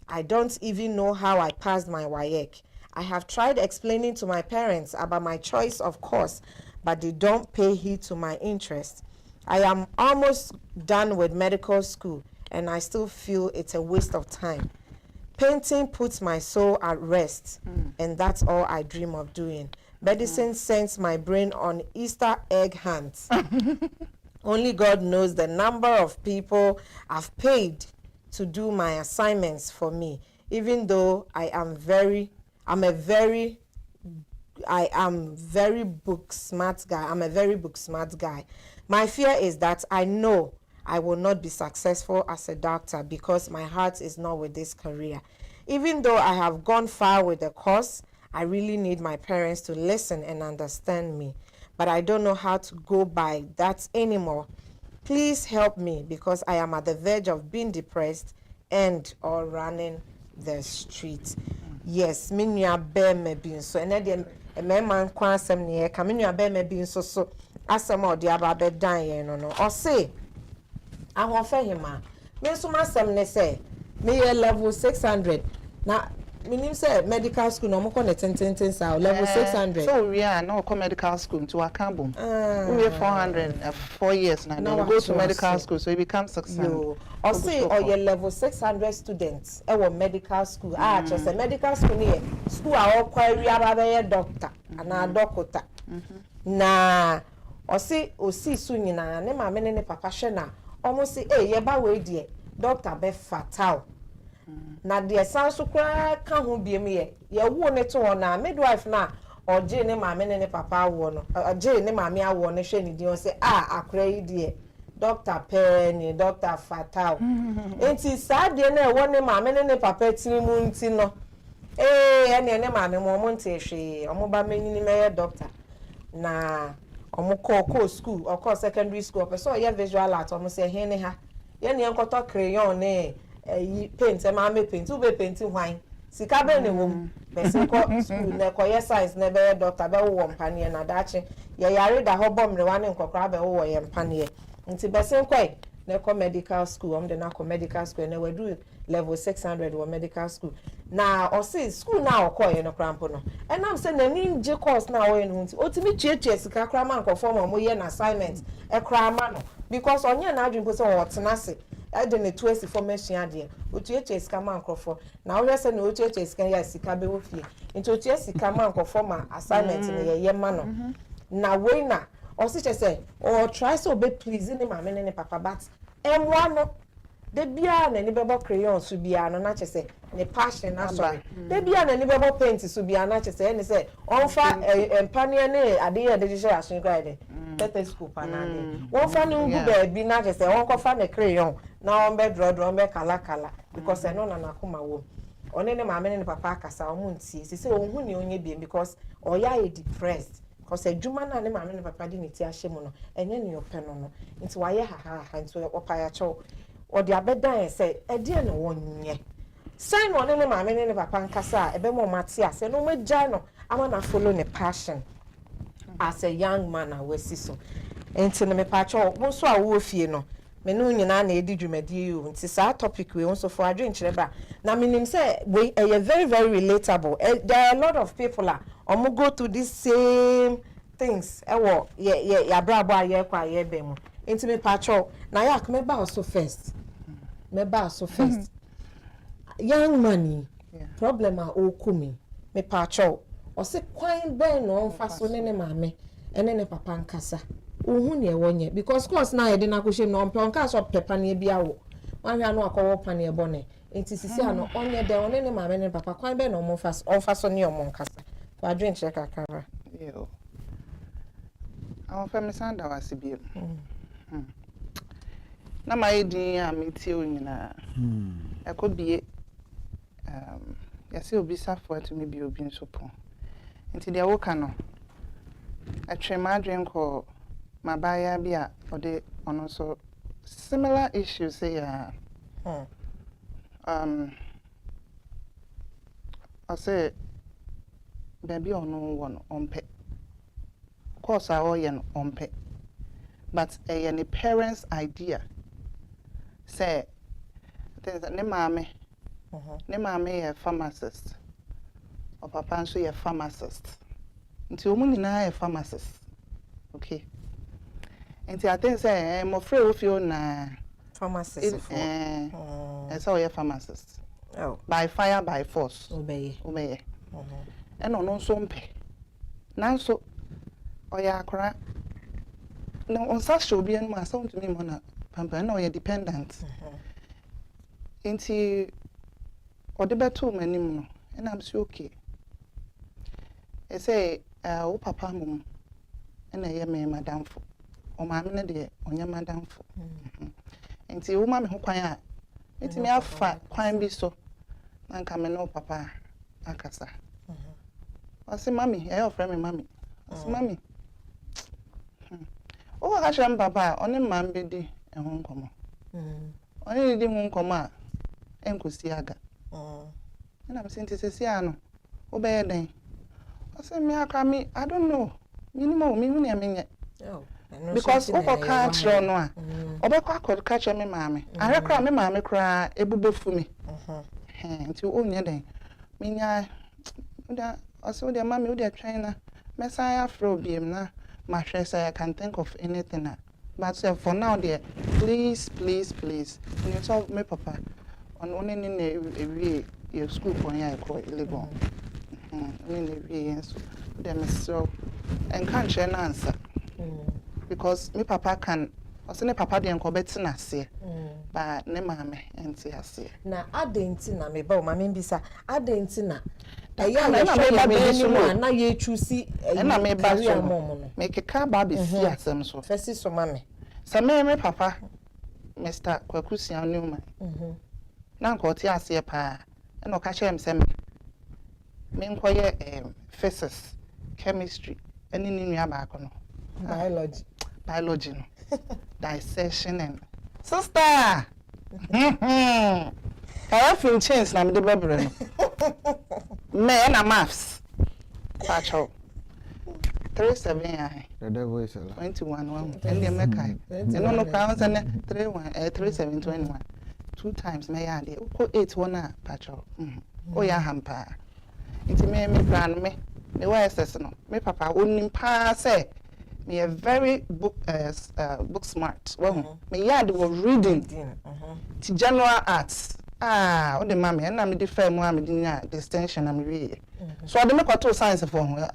I don't even know how I passed my WAEC. I have tried explaining to my parents about my choice of course, but they don't pay heed to my interest. I am almost done with medical school, and I still feel it's a waste of time. Painting puts my soul at rest, and that's all I dream of doing. Medicine sends my brain on Easter egg hunts. Only God knows the number of people I've paid to do my assignments for me, even though I am very book smart guy. I'm a very book smart guy. My fear is that I know I will not be successful as a doctor because my heart is not with this career. Even though I have gone far with the course, I really need my parents to listen and understand me. But I don't know how to go by that anymore. Please help me because I am at the verge of being depressed and or running the streets. Yes, minya bear me being so. And then a man quan some near Caminia bear me being so asam or the ababe dying no. Or say, I won't fail him. Me so my some say, me a level 600. Now, minim say medical school no mo ko na 10 sa level 600. So we are no come medical school to Akambum. We are 400 4 years now. Then go to medical school so you become 600. Or say or your level 600 students e wo medical school. Just say medical school here. School are all query about doctor and a doctor. Na or say o si su nyina ne ma me ne papa hwe na almost say ye ba we die doctor be fatal. Na de sanso kwa ka ho biem ye wo ne to na midwife na oje ne maame ne papa wo no oje ne maame awo ne hwe ne di o say akora yi de Dr. Penny, Dr. Fatal. Enti sadie na ewo ne maame ne papa tiri mu nti no. Ene ne maame mo nte hwe. Omo ba menyi meye doctor. Na omo call school, or call secondary school. Person ye visual art omo se he ne ha. Ye ne enkoto crayon ne paint e maame paint. Ube paint hwan. Sika be ne wom. Person ko school na koye science na be doctor be wo mpane na dache. Ye yare da ho bom re wane nkokra be wo ye mpane. Nti besen kwai na ko medical school am de na ko medical school na we do level 600 wo medical school na o say school na o ko ye no krampo no enam say na ni je course na wo ye no nti otimi chiechie sika kra man ko form mo ye na assignment e kra ma no because onye na adwin po say wo tena se e de ne to asi formation ade o chiechie sika man ko for na wo say na o chiechie sika ya sika be wo fie nti o chiechie sika man ko form assignment ne ye ma no na we na or say or try so be pleasing him maame ne papa but emwa no de bia na ni bebo crayon so bia no na chese ne passion na sorry de bia na ni bebo paint so bia na chese ne say onfa empane ne ade ye de share asun kra de tete school pa na de won fa no ngu ba bi na chese won ko fa ne crayon na on be draw be kala because e no na nakoma wo one ne maame ne papa akasa o mu ntie se ohun ne onye bi because oya e depressed because adwuma na ne maame ne papa di ne ti ahye mu no enye ne opɛ no nti wa ye ha nti opa ya chew o de abedan say e de ne wonye sign one ne maame ne papa nkasa ebe mo mate ase no magya no ama na follow ne passion as a young man awasi so nti ne me pa chew mo so a wo fie no me no nyina na edi dwumadi o nti sa topic we nso for adwen kyerɛ ba na menim say we very very relatable. There are a lot of people omo go to these same things ewo ya brabo aye kwa aye be mu nti me patrol na yak me ba so first young money problem a okumi me patrol o se kwan ben no mfa so ne maame ene ne papa nkasa ohun ne wonye because course na ye de na kohye no mpe onka so pepa ne bia wo wan hwa no akowo pa ne bone nti sisi ano onye de one ne maame ne papa kwan ben no mfa so ne omo nkasa for adwen check akara yo our family sanda wasibie na my din a metie onyina ekobie yase obi safo to me bi obi nso pon nti de woka no atwe madwen ko mabaya bi a ode ono so similar issues say I say baby ono won ompe course a oyen ompe but any parents idea say ne mame a pharmacist or papa nso a pharmacist nti omu nyina a pharmacist okay nti I think say mo free wo fio na pharmacist for so a pharmacist by fire by force obey and no so mpe nanso oya akra no on such obi en ma so to me mona pampa na oya dependent nti ode beto manim no and I'm so okay e say o papa mum na ye me madam fo o ma me de onya madam fo nti wo ma me ho kwan a nti me afa kwan bi so na nka me no papa akasa I say mommy I offer me mommy I say mommy o ga sham papa oni man be di e ho nkomo oni di ho nkomo a enkosi aga na am saying sesi ano o be den I say me aka me I don't know minimum me hu na me nye because o ko catch no a obekwa catch me maame arekra me maame kra ebubefu me nti o nye den me nya oda also the mommy would trainer messiah fro biem na ma say I can think of anything but for now there please and you tell me papa on only in your school for ya ko illegal yes them so and can't share an answer because me papa can also ne papa de enko betina ase ba ne maame enti ase na adenti na me ba o maame bisa adenti na eya na me ni mo na ye choose na me ba so me keka ba be si asem so fesi so mame So me papa Mr. Kwakusia Newman. Na nko ti ase pa e no ka chem se me nkoye physics, chemistry, eni ni nua ba ko no. Biology no. Dissection and sister. I feel change na me de bebre no. Me na maths. Pacho. 37 The devil is a lie. 21 1 and the mekai. No crowns and 31 37 21. 2 times me ya de. Ko 8 1 pacho. O ya hampa. Inti me plan me wa SS no. Me papa onim pa say me a very book smart. Well, me ya de reading. To general arts. O de mama na me de fair mo am de distinction am we. So I de make auto science for her.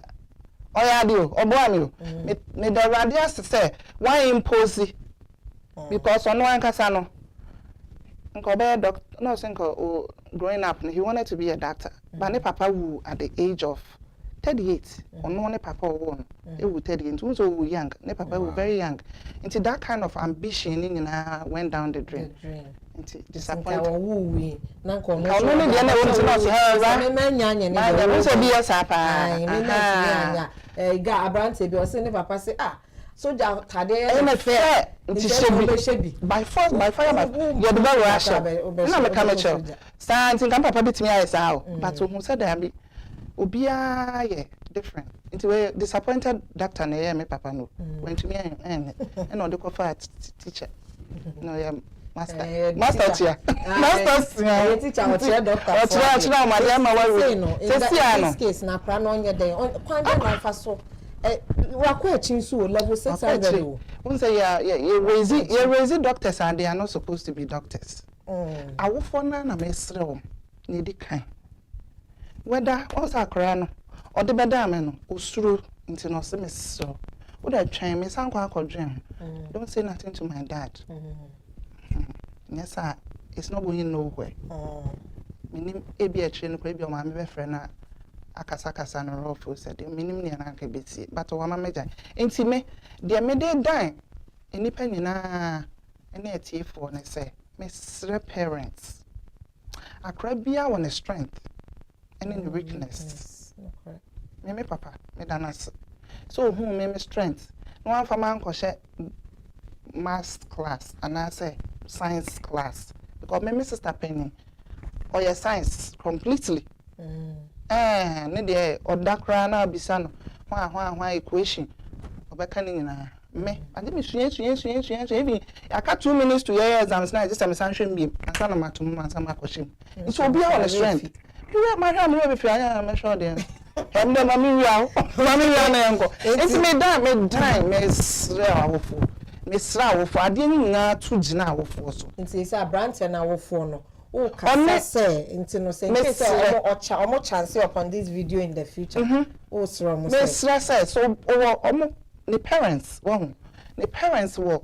Oya di o obo ami o me the radius say why impose because ono ankasa no nko be doctor no say nko growing up he wanted to be a doctor but ne papa wu at the age of 38 ono ne papa wo no e wu 38 so wu young ne papa wu very young into that kind of ambition went down the drain. Disappointed. Na nko no. Ka no ne de na won ti no so ha me manya nya ne. Ba so bi esa pa. Ga abrante bi o se ne papa say soja tade e na fair nti shebi by force by fire by you the very rush na me come check sa nti kan papa bitimi aye sa but who said that be obia ye different nti we disappointed doctor na ye me papa no went to me and no dey for teacher no yeah master teacher teacher o chair doctor o chair ma dey ma we say case na pra no onye den kwanje na fa so wakwa chinsu level 600 o say you raise doctors and they are not supposed to be doctors awofo na mesre o ne di kan whether also akra no or the beda me no osuro nti no se mesre o da twan me san kwa akodwen don't say nothing to my dad yes sir it's not going nowhere minim ebi a train ko ebi o ma me be frɛ na akasa no rofo said minim ne na ka beti but o ma meja nti me de me dey dan enipa nyina ene atiefo ne say mesre parents akra bia won strength and in weakness me papa me danas so who me strength no one for man ko she math class and I say science class because me sister Penny or your science completely ne dey odakra na bisa no hwa equation obeka ni na me ade me sua even aka 2 minutes to your exams na just am sanhwe mbiem aka na matum ansam akohim so obi a strength you my hand we be fia me sure dey em dem mami wia na enko enti me dan me sra awofo ade ni na to gina awofo so enti say branch na awofo no o ka say enti no say omo chance upon this video in the future o sra mo say me sra say so omo the parents the parents wo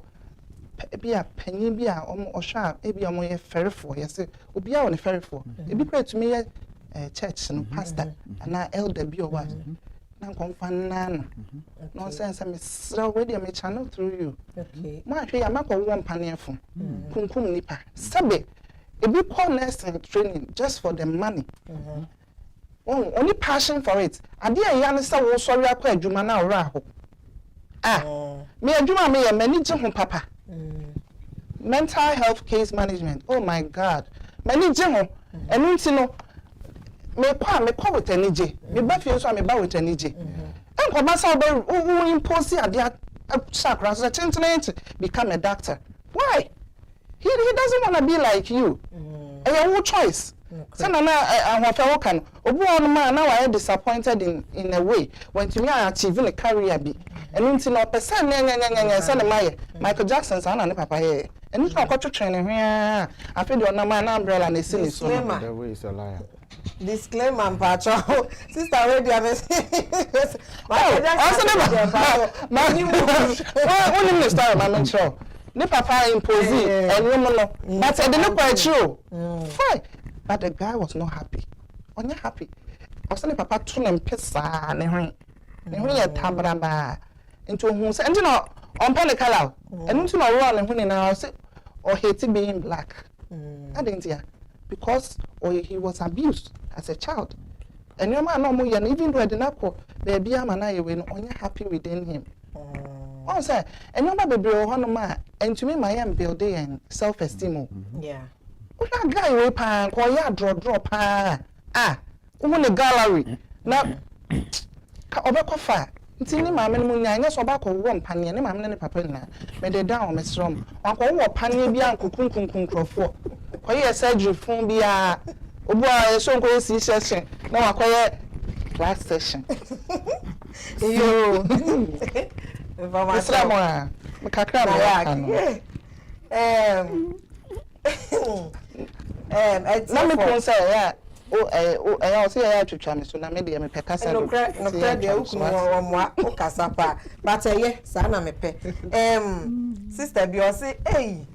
bia panyin bia omo ohwa e bia omo ye ferifo ye say obi a won ferifo e bi pray to me church no pastor na elder bi o what na konfa na nonsense me sra we dey me channel through you okay ma hwe ya makọ wo mpanefo kunkum nipa sabe e bi call nursing training just for the money only passion for it ade ya ne say wo sori akọ adwuma na ora ho me adwuma me ye mani je ho papa mental health case management oh my god mani je ho enu nti no me kwa with enije me ba fie so me ba with enije enko ba sa be impose ade chakra so tintinent become a doctor why he doesn't want to be like you your choice say na ahofa wo kan obu on man na why disappointed in a way when to me achieve a career bi enu nti no person nya say na maye Michael Jackson sa na ne papa ye enu so akọ twetwe ne hwea afi de on man na umbrella na esi ni so the way is a liar disclaimer mpacho sister we dey have only the story my mentor ne papa impose enu mo no but e dey no kwa chiro fine but the guy was not happy onya happy also ne papa to na mpesa ne hwen ye tabraba into hu say enti no on color. And until I roll and when I say, or hating being black. I didn't hear. Because he was abused as a child. And your man no more, and even though I did not call, baby, I'm an eye when only happy within him. Oh, sir, and your baby, one and to me, my am building and self esteem. Yeah. What a guy, we pan, call ya drop, woman a gallery. Now, Obacofa. It's in my minimum, I know tobacco one panny, and I'm not papa. Made it down, Miss Rom. Uncle, what panny be uncle Kun for. Quite a surgery phone be a boy, so go see session. No, I quiet class session. You, Miss Ramora, Macacra. Let me say, yeah. I see I to chame so na me de me peka sa no credit de ukunu mo okasa pa but ye sa na me pe sister bi o say hey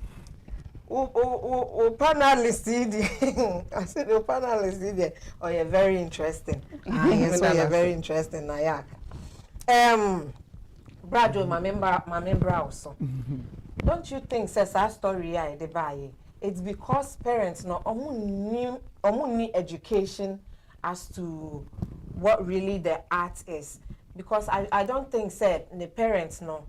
o panelist di I said the panelist di oh yeah very interesting yes so yeah very interesting na ya Brado my member also don't you think says our story I dey buy it's because parents no need education as to what really the art is. Because I don't think said the parents no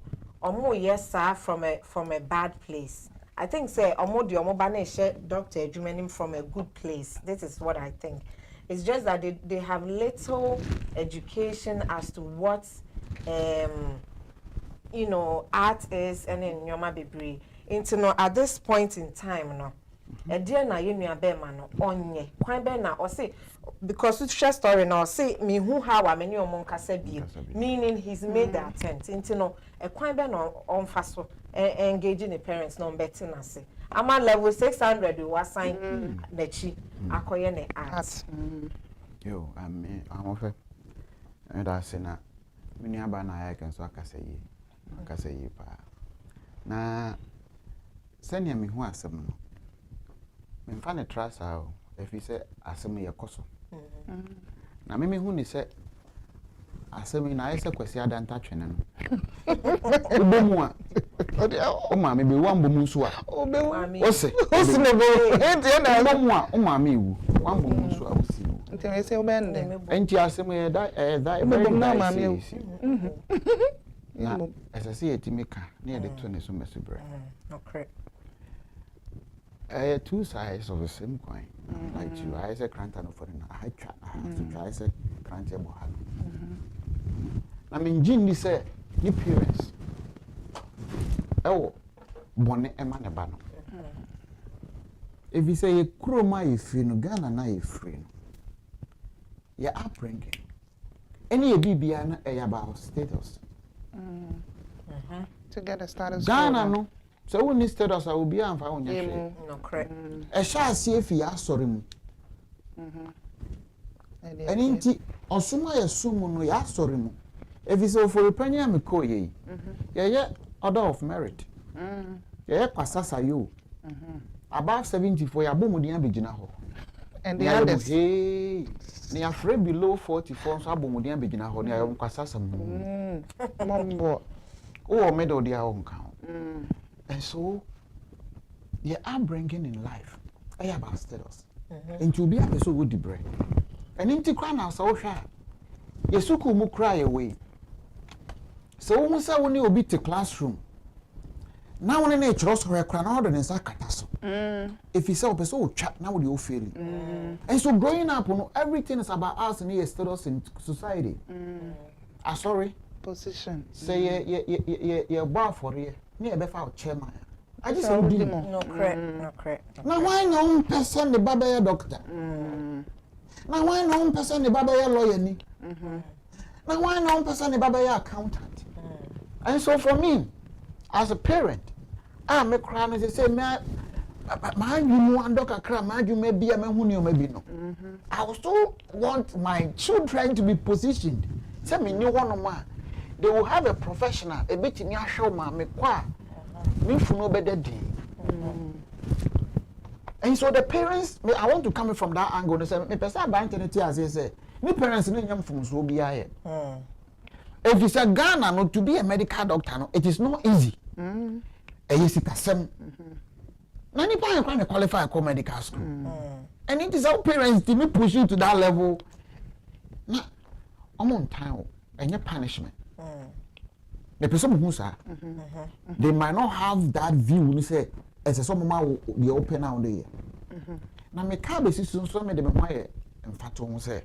yes sir from a bad place. I think say Dr. Ejumenim from a good place. This is what I think. It's just that they have little education as to what art is and in Nyoma Bibri. Into no at this point in time no e dear na ye nua be ma no onye kwan be na o say because it's share story na o say me hu how a many omon kasa bi meaning he's made the attempt into no e kwan be na on fa so engaging the parents no betting na say ama level 600 we assign na chi akoye ne art yo I'm ofe and I say na me nua ba na ya kan so akasa yi pa na senior me hu asem no me mfa ne trust how if you say asem ye koso na me hu ni say asem na ayese kwasi adanta twene no obomu a o ma me be wambo mu nso a o se ne bo enti na obomu a o ma me iwu wambo mu nso a o si iwu enti me say o be nde enti asem ye da very na ma me na esase yetimeka na ye de to ne so mesubre okay two sides of the same coin. Like you, I say grant and for I have to try say grant your bohan. I mean, Jimmy said, you parents. Oh, bonnet a man abano. If you say a chroma is free, no Ghana na is free. Your upbringing. Any BBN about status. To get a status. Ghana no. So when this status I will be on for no correct. A shall see if he asked him. And indeed, on some I assume no asked him. If it's all for a penny, I'm a coy. Yeah, order of merit. Yeah, Passasa you. Above 70 for your boom with the Ambiginaho. And the others, hey, they are afraid below 44, so boom with the Ambiginaho, near Passasa. Oh, medal their own count. And so, they are bringing in life. I about status. And to be a so good bread. And into crown so sharp. Yesuku mu cry away. So when say when you beat the classroom. Now when they trust her crown order and sakataso. If you say so chat now you feel. And so growing up, everything is about us and your status in society. Sorry. Position. Say you're bar for you. Near Befa chairman. I just don't do no correct. Now why no person the baba doctor? Now why no person the baba lawyer ni? Now why no person the baba accountant? And so for me, as a parent, I'm a crying and say, man, you know, and doctor cry, man, you may be a man who you maybe no. I also want my children to be positioned. Tell me, you want one. They will have a professional, a bit in your show, me qua, me for no better day. And so the parents, I want to come from that angle and say, me person by internet as they say, me parents in them from so be I. if it's a Ghana no to be a medical doctor no it is not easy yes it asem na nipa yan kwa qualify for medical school and it is our parents to me push you to that level na on time any punishment the person who say they might not have that view we say as a some mama the open out there na me ka be sisu so me de me why in fact who say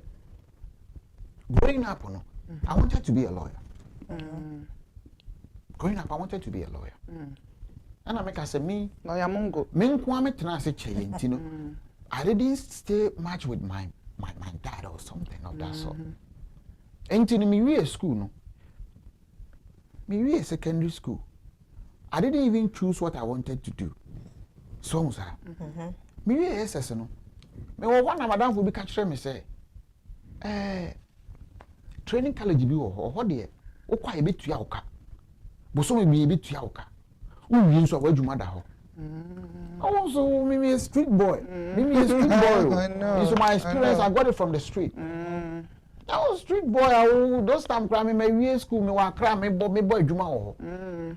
growing up no I wanted to be a lawyer growing up I wanted to be a lawyer and I make I say me lawyer mongo me nko me tena se cheye ntino I didn't stay much with my dad or something of that sort ntino me we school no me we secondary school I didn't even choose what I wanted to do so sir me we SS no me wo one madam for be catch me say training college bi ho de wo kwa e betua wo ka boso me bi betua wo ka wo wi nso wa adwuma da ho also me a street boy so my experience I got it from the street I was street boy those time cry me we school me wa cry me boy adwuma ho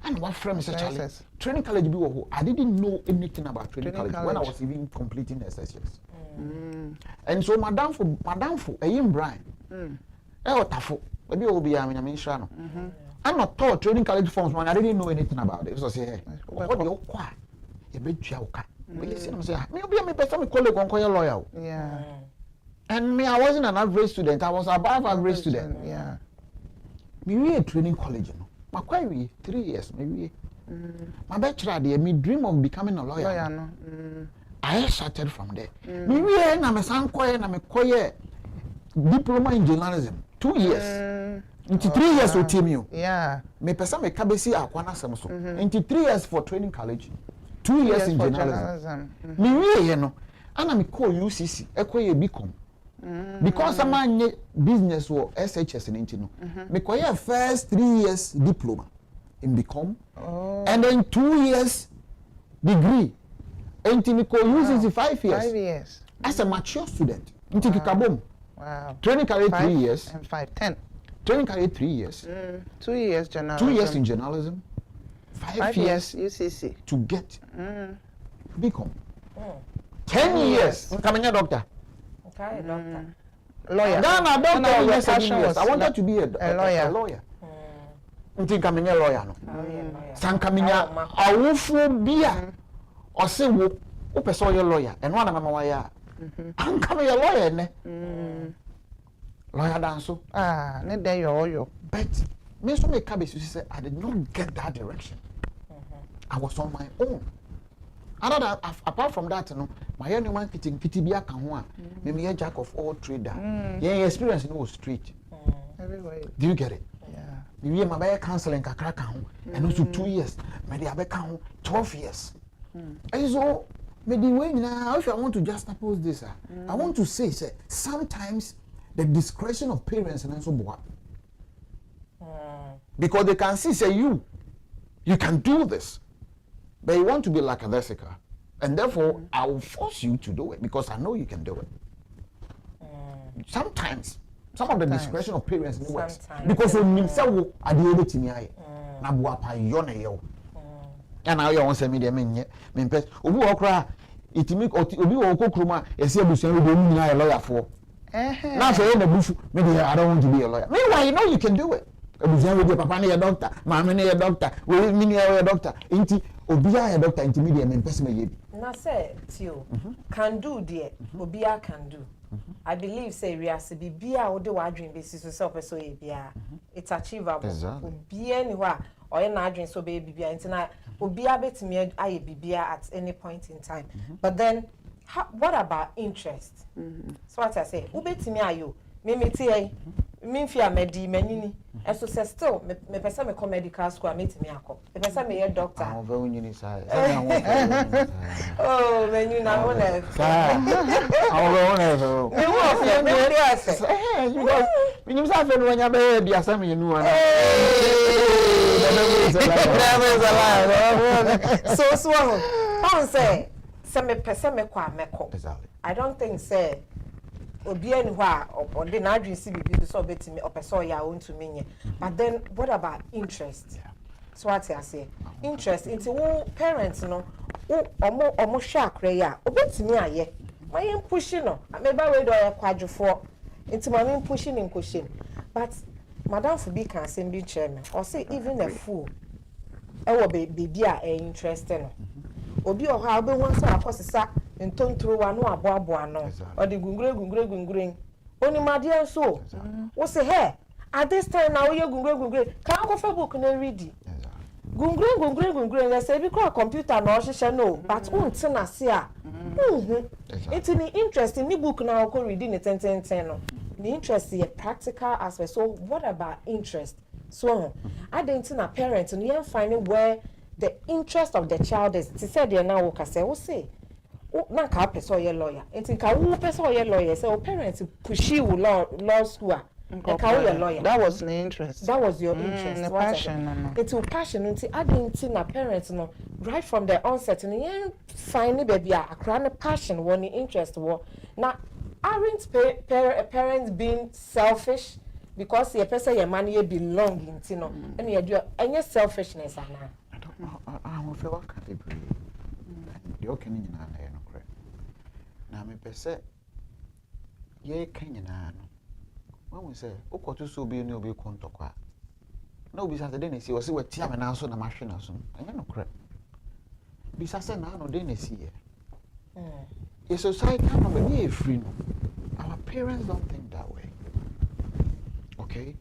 and what friend me say Charlie training college bi ho I didn't know anything about training college when I was even completing SSS and so madam for Ayim Brian Otafo maybe obi am na me nhra no I'm not taught training college forms man I didn't know anything about it so say what do you kwa e betua uka we listen say me obi am person me colleague kon koye lawyer yeah and me I wasn't an average student I was above average student yeah me we training college no makwa we 3 years maybe my bachelor there me dream of becoming a lawyer no I started from there me we na me san koye na me koye diploma in journalism 2 years into 3 years with team yeah me person me kabesi akwana sem so into 3 years for training college 2 years in journalism me we no ana me call UCC ekoye bicom because am anye business or SHS in no me koye first 3 years diploma in bicom and then 2 years degree until me call UCC 5 years as a mature student into kikabom. Wow. Training career 3 years and 5 10. Training career 3 years. 2 years journalism. 2 years in journalism. 5 years UCC to get become 10 years. Coming a doctor. Okay, doctor. Lawyer. Ghana doctor. Your passion was I wanted to be a lawyer. a lawyer. Until coming a lawyer no. San coming a awufo bia or say wo person your lawyer and one mama waya. I'm coming a lawyer ne. Lawyer danso. Ne there you but me so make cabbage say I did not get that direction. I was on my own. Another apart from that no my young man kitty bi aka ho a me a jack of all trader. Yeah experience no street. everywhere. Do you get it? Yeah. Me my buy counseling kakra ka ho and also 2 years. Me dey abeka ho 12 years. And so me the way now if I want to just oppose this I want to say sometimes the discretion of parents and so boy. Because they can see say you can do this. But you want to be like a Jessica. And therefore I will force you to do it because I know you can do it. Sometimes some of the discretion of parents in the West because when himself at the other thing na buapa yone yo. And now you want say me dey me pes obi wo kra itimi obi wo kokruma ese abusan we dey mu na lawyer for. Now say na bufu me dey I don't want to be a lawyer. Meanwhile you know you can do it. Abusan we dey papa na doctor, mama na doctor, we me na doctor. Inti obi a doctor inti me dey me pes me ye. Na say tio can do there obi a can do. I believe say we are bibia wo de wa adwen basis so self so ye bia it's achievable. Obi anywhere or na adwen so be bibia ntina obi abetimi aye bibia at any point in time. But then what about interest? So what I say ubetimi ayo me tie me fi amedi manini and so say still me person me come medical school ametimi akọ me person me doctor I very nyini sai oh menu na wona I wona so me wo fi me ri ase because me nim say fe no nya be di asam ye nu ana so on say me person me kwa meko I don't think say obi ani ho a ode na adwen si bibi so obetimi opeso ya wonto menye but then what about interest so what I say interest into wo parents no wo omo hwe akra ya obetimi aye my pushing no ameba we do kwadwofo into my pushing in question but madam for be can say be chairman or say even a fool e wo baby a interested no obi o ha obe hu so akosesa ntontoro wa no aboabo no o de gungure oni made so wo say hey at this time now you gungure can go for book na read gungure na say bi kwa computer na o hye no but unti na se a it's in interest in the book now ko read in 10 no the interest is a practical aspect so what about interest so I didn't na parents and you find where the interest of the child is to say they now work say we say na ka person ye lawyer enti ka wo person ye lawyer say parents push you law school ka wo ye lawyer that was the interest that was your interest the passion it's your passion enti I didn't na parents no right from the onset and you find baby akra na passion one interest wo na aren't parents being selfish because your person your money belong in no and you do any selfishness ana I don't know I feel like the okay ni na no correct na me pese ye kan nyina no when we say okoto so bi ni obi kontokwa na obi sa de na si o se wati ame na so na mahwe na so anya no correct bi sa se na no de na si ye a society no be free no our parents don't think that way okay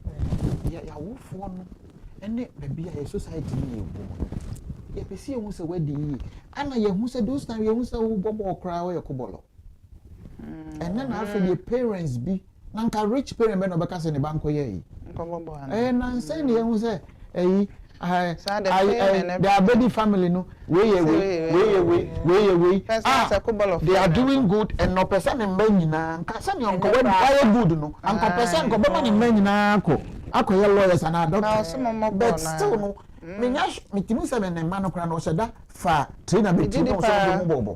ya wo fo no ene baby a society ni e bo ye pese hu se wadi yi ana ye hu se those time ye hu se wo bobo okra wo ye kobolo and then after the parents be nanka rich parent be no beka se ne banko ye yi nkobobo na say ne ye hu se the WAWBD family no we they are doing good and no person mba nyina nka se ne onko we good no anko person ko be ma ne mba nyina akọ ye lawyers and doctor but still no mitimi se me ma no kra no sheda fa trainer be ti no so bobo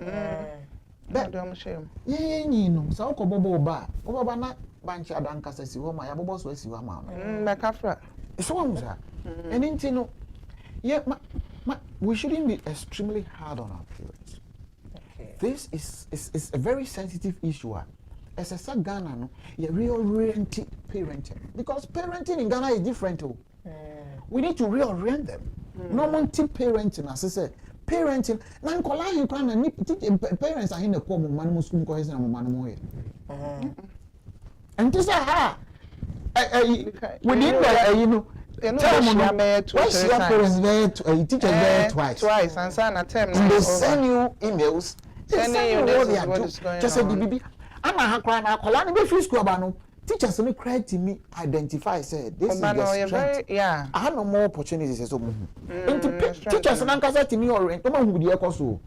but do am shame ye nyi no sa okọ bobo ba o baba na banchi adanka sesi ho ma ya bobo so asi ho ma no me kafra so one say and into no yeah we shouldn't be extremely hard on our parents. Okay. This is a very sensitive issue. As a sad Ghana, no, you reorient parenting because parenting in Ghana is different. We need to reorient them. No one teach parenting, as I said. Parenting, now parents are in the common man must go as a man. And this is we need you know. What's your parents there to teacher there twice and son at term and they send you emails send you what they are doing just say BB I'm a cry now call me free school about no teachers only cry to me identify say this is the strength I have no more opportunities so teachers and uncles to me or no one would be so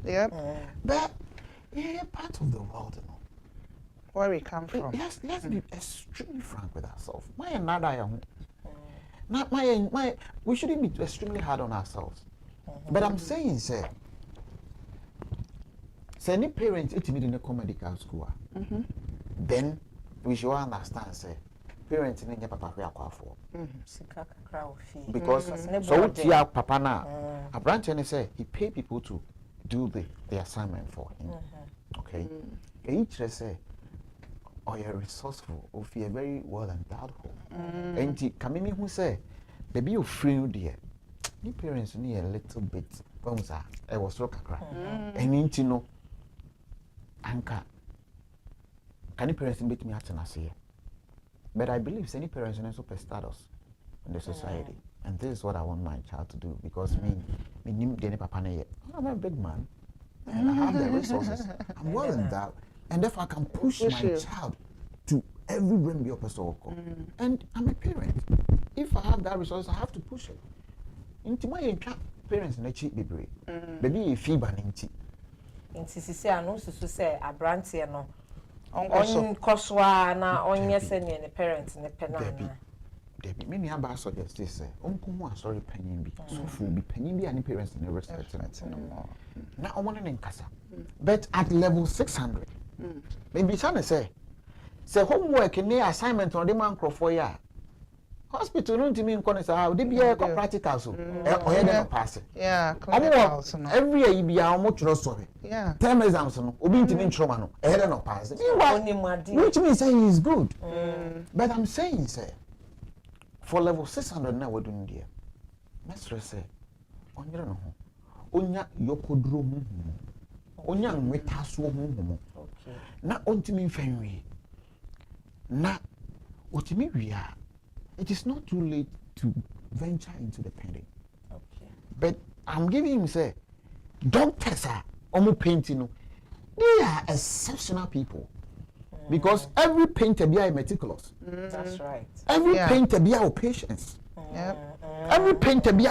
but yeah part of the world you know where we come from let's be extremely frank with ourselves my another not my we shouldn't be extremely hard on ourselves. But I'm saying, say any parents it's in a medical school. Then we should understand, say parents in your papa for. Because so what your papa now a branch and say he pay people to do the assignment for him. Okay. Each say or you're resourceful, or you're very well endowed home. And come in who say, baby, you're free, dear. Your parents need a little bit. I was so cry. And into no anchor. Can your parents beat me at an assay? But I believe any parents are super status in the society. And this is what I want my child to do because I'm a big man and I have the resources. I'm well endowed. And therefore, I can push my child to every realm of person. And I'm a parent. If I have that resource, I have to push it. Into my parents, and cheap baby. Baby, fever, ninety. Into say, I know, so say, a branch, no. On Coswana, on yes, and the parents in the penana. Debbie, many of us suggest this. Uncle, sorry, penny be so full be penny be any parents in the restaurant no more. Now, I want in Casa. But at level 600, maybe some say say homework ne assignment on the man crofo ya hospital no ntimi nkɔ say how dey be a practical so or dey pass yeah clinicals no every year be a omo tro so yeah term exams no obi ntimi ntroma no dey no pass which means say he is good but I'm saying say for level 600 na we do there mesre say onyere no ho onya yokoduro mu onya nwetaso mu Okay. na ontimi mfanwi na otimi wia it is not too late to venture into the pending. Okay. But I'm giving him say doctors are almost painting. They are exceptional people because every painter be meticulous. That's right. Every painter be patience. Every painter be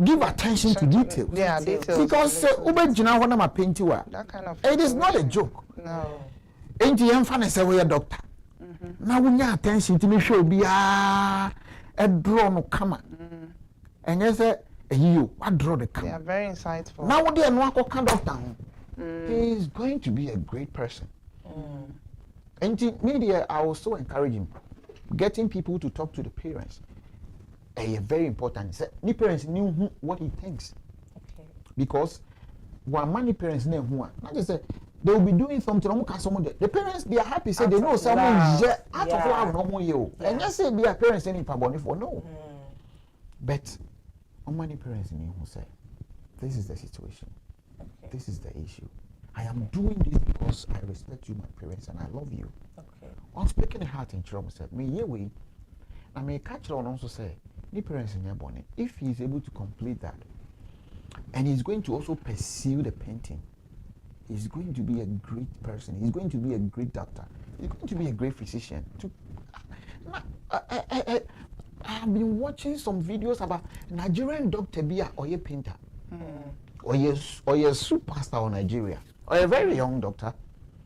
give attention to details. Yeah, details. Because ubejina wana ma painting wa. That kind of It is not a joke. No. Ain't you fan say we a doctor? Now we need attention to make sure be a draw no camera. And yes, you what draw the camera. Yeah, very insightful. Now we are no doctor. He is going to be a great person. And in media, I also encourage him getting people to talk to the parents. Very important. The parents knew what he thinks. Okay. Because when many parents know who not just say they will be doing something. The parents they are happy. Say they know someone out of love no more you. And just say their parents any paboni for no. But many parents know who say this is the situation. Okay. This is the issue. I am doing this because I respect you, my parents, and I love you. Okay. On speaking the heart in Children said, me ye way. I may catch on also say, the parents in your bonnet, if he is able to complete that, and he's going to also pursue the painting, he's going to be a great person. He's going to be a great doctor. He's going to be a great physician. I've been watching some videos about Nigerian doctor be or a painter, or a superstar in Nigeria, or a very young doctor.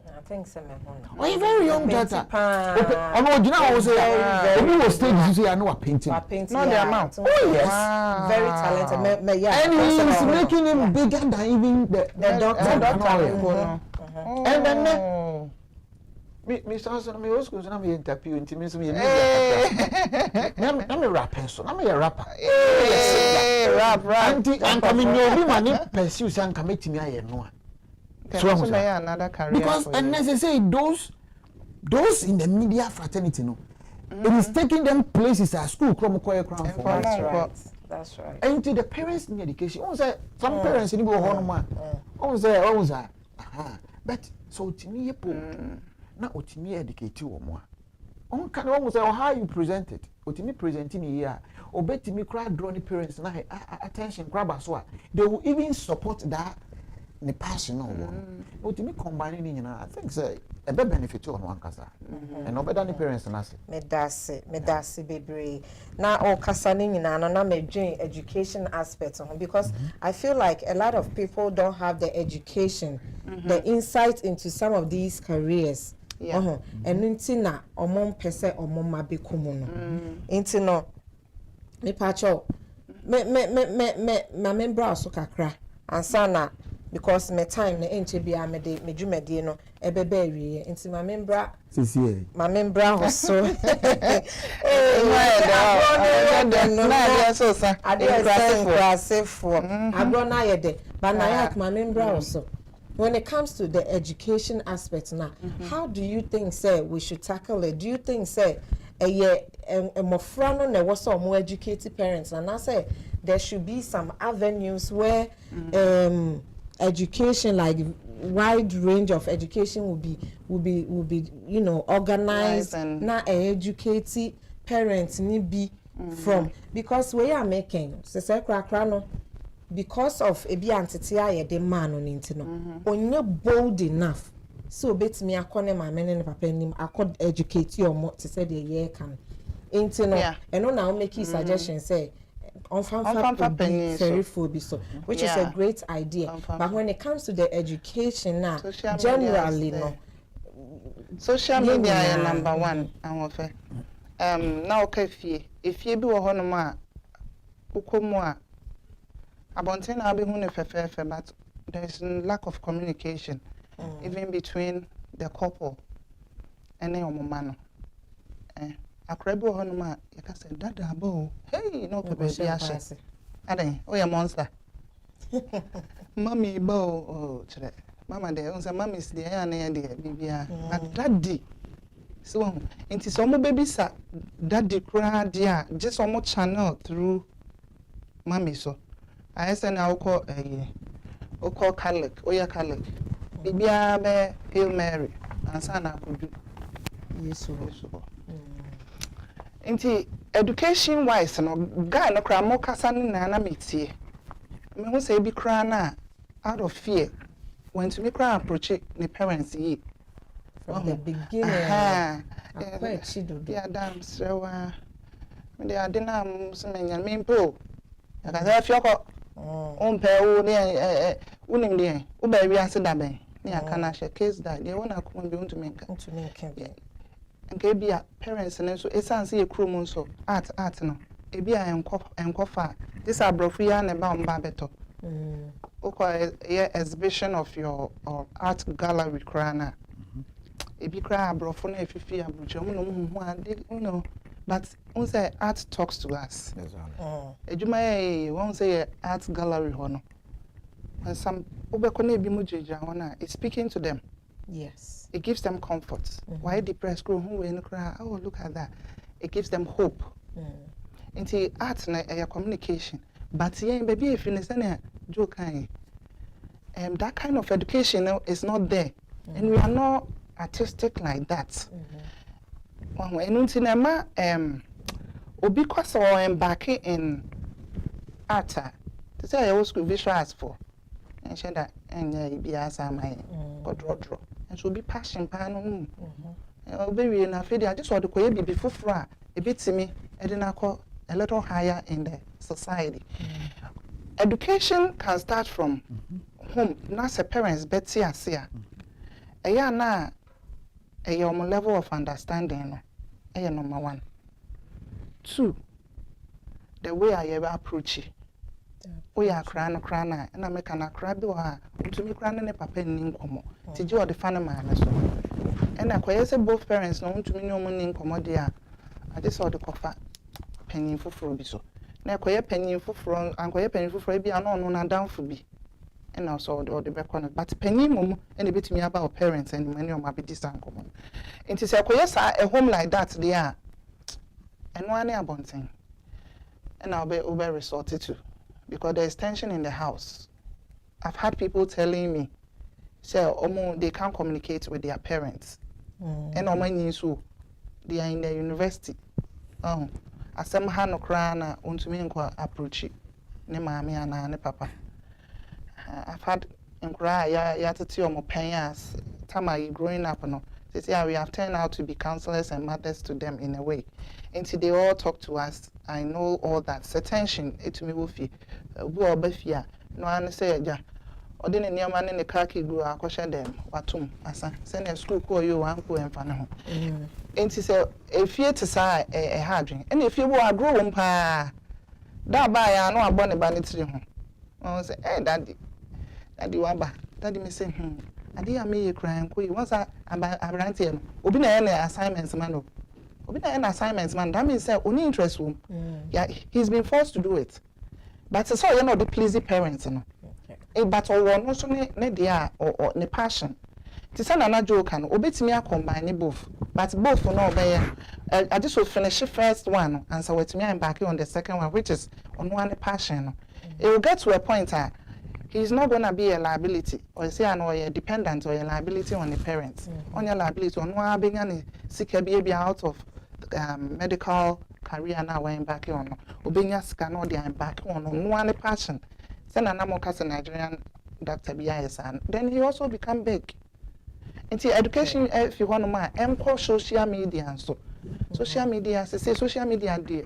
I think so. Or a very young doctor. Oh no, you know I was saying, was stage you say I know a painting. Not the amount. Oh yes, Wow. Very talented. And he's making him bigger than even the doctor. And then me Samson me old school na me interview into me so me na me rapper so na me a rapper Rap and coming no be man pursue san come metimi aye no so another career because unnecessary those in the media fraternity no it is taking them places at school crown for that's right and to the parents in education say some parents in go home man say but so to me na otimi educate wo mo on kan wo say how you present it otimi presenting here obetimi cry draw the parents na attention grab so they will even support that the passion on otimi combine ni nyina I think say e be benefit on one kasa and no better the parents na say me dase bebre na o kasa ni nyina na me dwen education aspect on because I feel like a lot of people don't have the education the insight into some of these careers. And nti omon pese omon mabekomu no nti no me pacho me membra so kakra ansana because me time na enche bia me de me dwumade no ebebe awie nti ma membra sisi ma membra ho so na dia so sa aggressive agro na yede but na yak ma membra ho so. When it comes to the education aspect now, how do you think, say, we should tackle it? Do you think, say, more front on was some more educated parents, and I say there should be some avenues where education, like wide range of education, will be you know organized, not educated parents need be from because we are making because of ebi antete aye de man on intino onye bold enough so betimi akone ma mene ne papa nim akod educate your mo to say the year can intino and now make a suggestion say on family very phobia so which is a great idea but when it comes to the education now generally no social media is number 1 anwofe now kafie efie bi wo hono ma ukomu a Abontin abi hu ne fefefe but there is lack of communication even between the couple ene omoma no akra bi ho no ma yaka say dada abo hey no pe be ahye adan o ye monster mommy bo oh chere mama de on say mommy is there ya na de bibia but daddy so inti so mo baby sa daddy kra dia just so mo channel through mommy so I say na uko uko Catholic oya Catholic bibia be Hail Mary ansa na akodu yesu inti education wise no guy no kra mo kasa na metie me who say bi kra na out of fear when to me kra approach the parents ye from the beginning yeah damn so me dey adena so menya me mpo aka say fioko pe wo ne unim de wo ba wi ase da ben ne aka na she case that dey wona akoma bi unto menka bi nke bia parents ne so esanse ye krom nso art no e bia enkofa this abrofu ya ne ba mba beto okay exhibition of your art gallery krana e bi kra abrofu na efifi abrocho mo no hu ade but we say art talks to us ejuma won say art gallery hono and some obekona ebi mo jeja hona it's speaking to them. Yes, it gives them comfort. Why depressed grow who in cry? Oh, look at that. It gives them hope. Into art na communication. But yeah, baby, if you understand joke that kind of education is not there. And we are not artistic like that. And until nama obi kwasa or embarking in art to say I was visual as for and share that and be as my God draw. And so be passion pan baby na fede I just want to koye bibi fufura e bitimi e dey na call a little higher in the society. Education can start from home. Na say parents better asia eya na your level of understanding no number 1. 2, the way I ever approach it. We are crying and I make an cry do her to me crying a papa in incomo. Did you or the funny man? And I quite both parents know to me no money in commodia. I just saw the coffer penny for Frubiso. Now quite penny for front and quite penny for Frabby and on down for be. And also the back on but penny mum and a bit me about parents and many of my biddies uncommon. It is a home like that they are. And one abundant. And I'll be over resorted to. Because there is tension in the house. I've had people telling me, say, they can't communicate with their parents. And they are in the university. As some hand crana unto me approach it. Ne mammy and ne papa. I've had inquire yatati or payas. Time growing up, no. They say we have turned out to be counselors and mothers to them in a way. Until they all talk to us, I know all that. So tension, it to me will feel. Go befia. No one say ja. Or then near man in the khaki grew a question them. Watum, asa. Send a school call you uncle and fan. And she said, if you to say a hard drink, and if you were a grown pa, that by I know a bonnet banity. I say, eh, daddy waba. Daddy me say, I dear me crying, once I ran him. Obi na any assignments, man. Obi na any assignments, man. That means only interest room. Yeah, he's been forced to do it. But it's all the pleasing parents, but one also ne dia or ne passion. To send another joke and obey me combine both. But both for no obey. I just will finish the first one and so with me I'm back on the second one, which is on one passion. It will get to a point he's not going to be a liability or say I know a dependent or a liability on the parents. On your liability on one being any sick baby out of medical career now we're back on. Obeying us cannot be back on one passion. Send an Amokas Nigerian Dr. B.I.S. and then he also become big. Into education if you want to my social media and so social media say social media dear.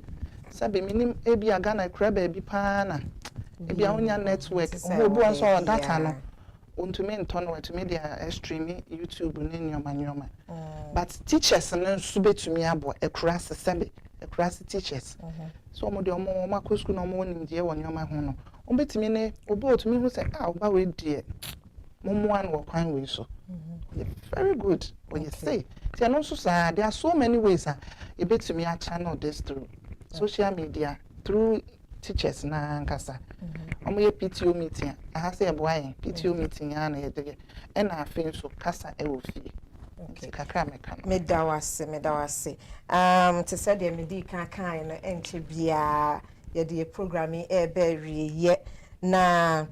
Sabi minim ebi agana crab baby pana. Ebi onya network obo so data no untumi ntono to media streaming YouTube ne nyoma but teachers no so betumi abo ekura sebe ekura teachers so omo de omo makosko no omo nim de wonyoma ho no ombetumi ne obo otumi hu say oba we die Momuan wo kwan we so. Very good. What you say. See, and also sir, there are so many ways you bet to me a channel this through social media, through teachers na nkasa. Omo ye PTO meeting. I say boy PTO meeting ya na ye de. E na afin so kasa e wo fie. Okay. Kakra meka no. Medawase. To say the medi kan no enche bia ye de programming e be wie na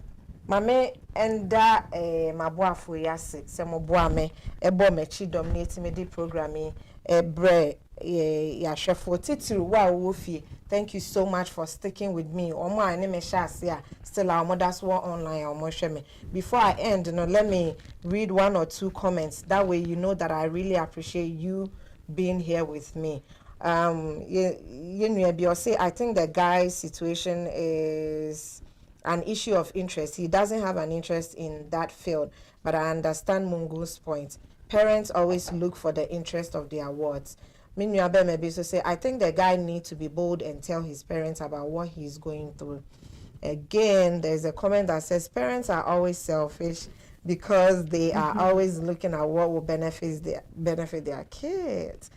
mame enda maboafo yase se mo boa me e bo mechi dominate me di programming bre ya hwefo titiri wa wo fie. Thank you so much for sticking with me. Omo ane me shase a still our mothers were online omo hwe me. Before I end, let me read one or two comments. That way you know that I really appreciate you being here with me. You say I think the guy's situation is an issue of interest. He doesn't have an interest in that field, but I understand Mungo's point. Parents always look for the interest of their words. Minuabe maybe so say, I think the guy needs to be bold and tell his parents about what he's going through. Again, there's a comment that says parents are always selfish because they are always looking at what will benefit their kids.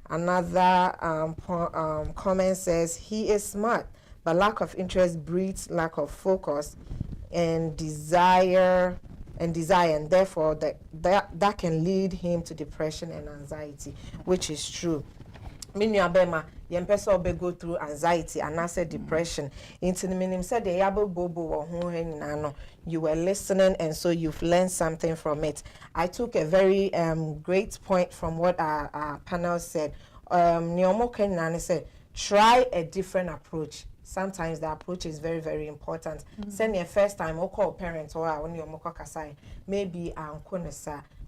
Another comment says he is smart, but lack of interest breeds lack of focus and desire, and therefore that can lead him to depression and anxiety, which is true. Minuabema yempesa obe go through anxiety and also depression. Into the minim said the yabo bobo or no. You were listening and so you've learned something from it. I took a very great point from what our panel said. Nyomo Kenyan said, try a different approach. Sometimes the approach is very, very important. Send your first time or call parents or when you're moko kasai, maybe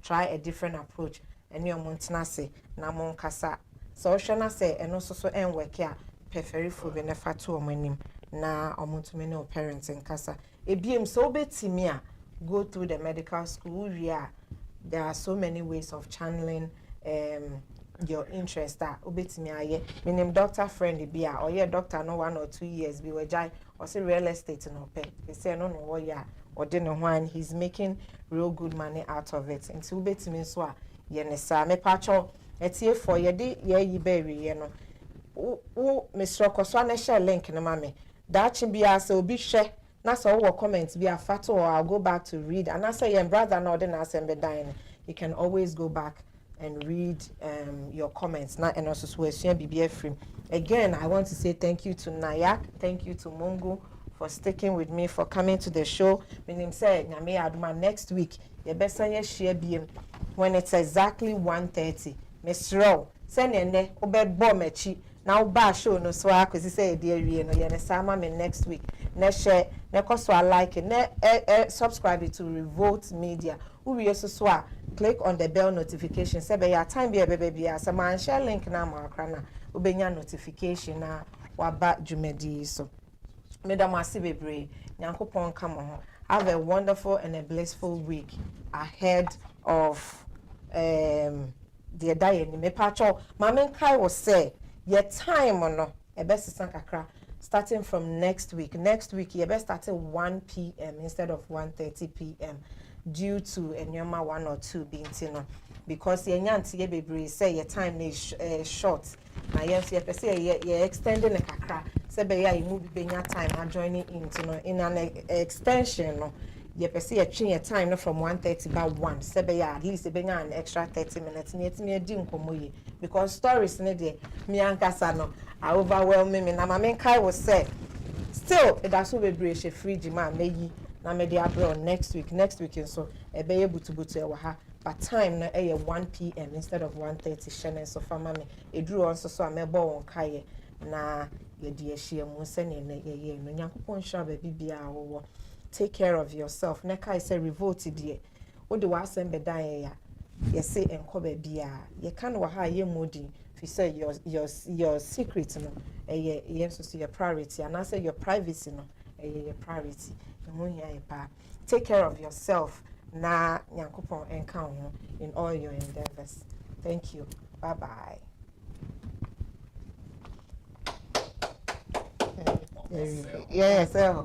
try a different approach. And you're montinase na mon kasa. So shana say and also so en work here preferi for benefit to omanim na omontumene parents in kasa. Ebiem so betimia go through the medical school. There are so many ways of channeling your interest that obetimi aye menim doctor friend bia or your doctor no 1 or 2 years be we jai or say real estate no pay they say no what ya or didn't one he's making real good money out of it until obetimi so a ye ne sa me pacho etie for ye de ye yi berry ye no o Mr. Koso na share link na mame that chi bia say obi hwe na so wo comment bia fato or I'll go back to read and I say your brother no dey na assemble dying you can always go back and read your comments now and also BBF free. Again, I want to say thank you to Nayak, thank you to Mungu for sticking with me, for coming to the show. My name said Nyame Aduma next week. You better share BM when it's exactly 1:30. Miss Row, send your obed bomechi. Now ba show no so I could say dear no yana sama me next week. Ne share, ne koso like it, ne subscribe to Revolt Media. Uri so click on the bell notification. Say be ya time be a baby as a man share link na ma krana. Ubenya notification na waba jumedi so. Madam Asibebre, Nyankopon come on. Have a wonderful and a blissful week ahead of the day. Me pacho, Mamen Kai was say, your time or no, a best kakra. Starting from next week. Next week, you best start at 1 p.m. instead of 1:30 p.m. due to a nyoma 1 or 2 being tino. Because your nyanti baby say your time is short. Now yes, you say you're extending a kakra. Say be ya you move be your time and joining in an extension. No, you say you change your time no from 1:30 by 1. Say be ya at least be an extra 30 minutes. Ni etimi edi nkomoye because stories ne de me ankasa no I overwhelm me. Na Mamen Kai will say still it does be brave free man meyi na me dey abroad next week so e be able to e ha but time na 1 p.m. instead of 1:30 shene so fama me eduru on so amebo won kaye na ye de ehia mu se ne ye no Nyankopon hwa ba bibia wo take care of yourself na kai say revolt die wo de wa asem be dan ya ye say enko ba bia ye kan wa ha ye modi fi say your secret no ye so your priority and I say your privacy no your priority. Take care of yourself. Na Nyankopon enka ho in all your endeavors. Thank you. Bye bye. Yes.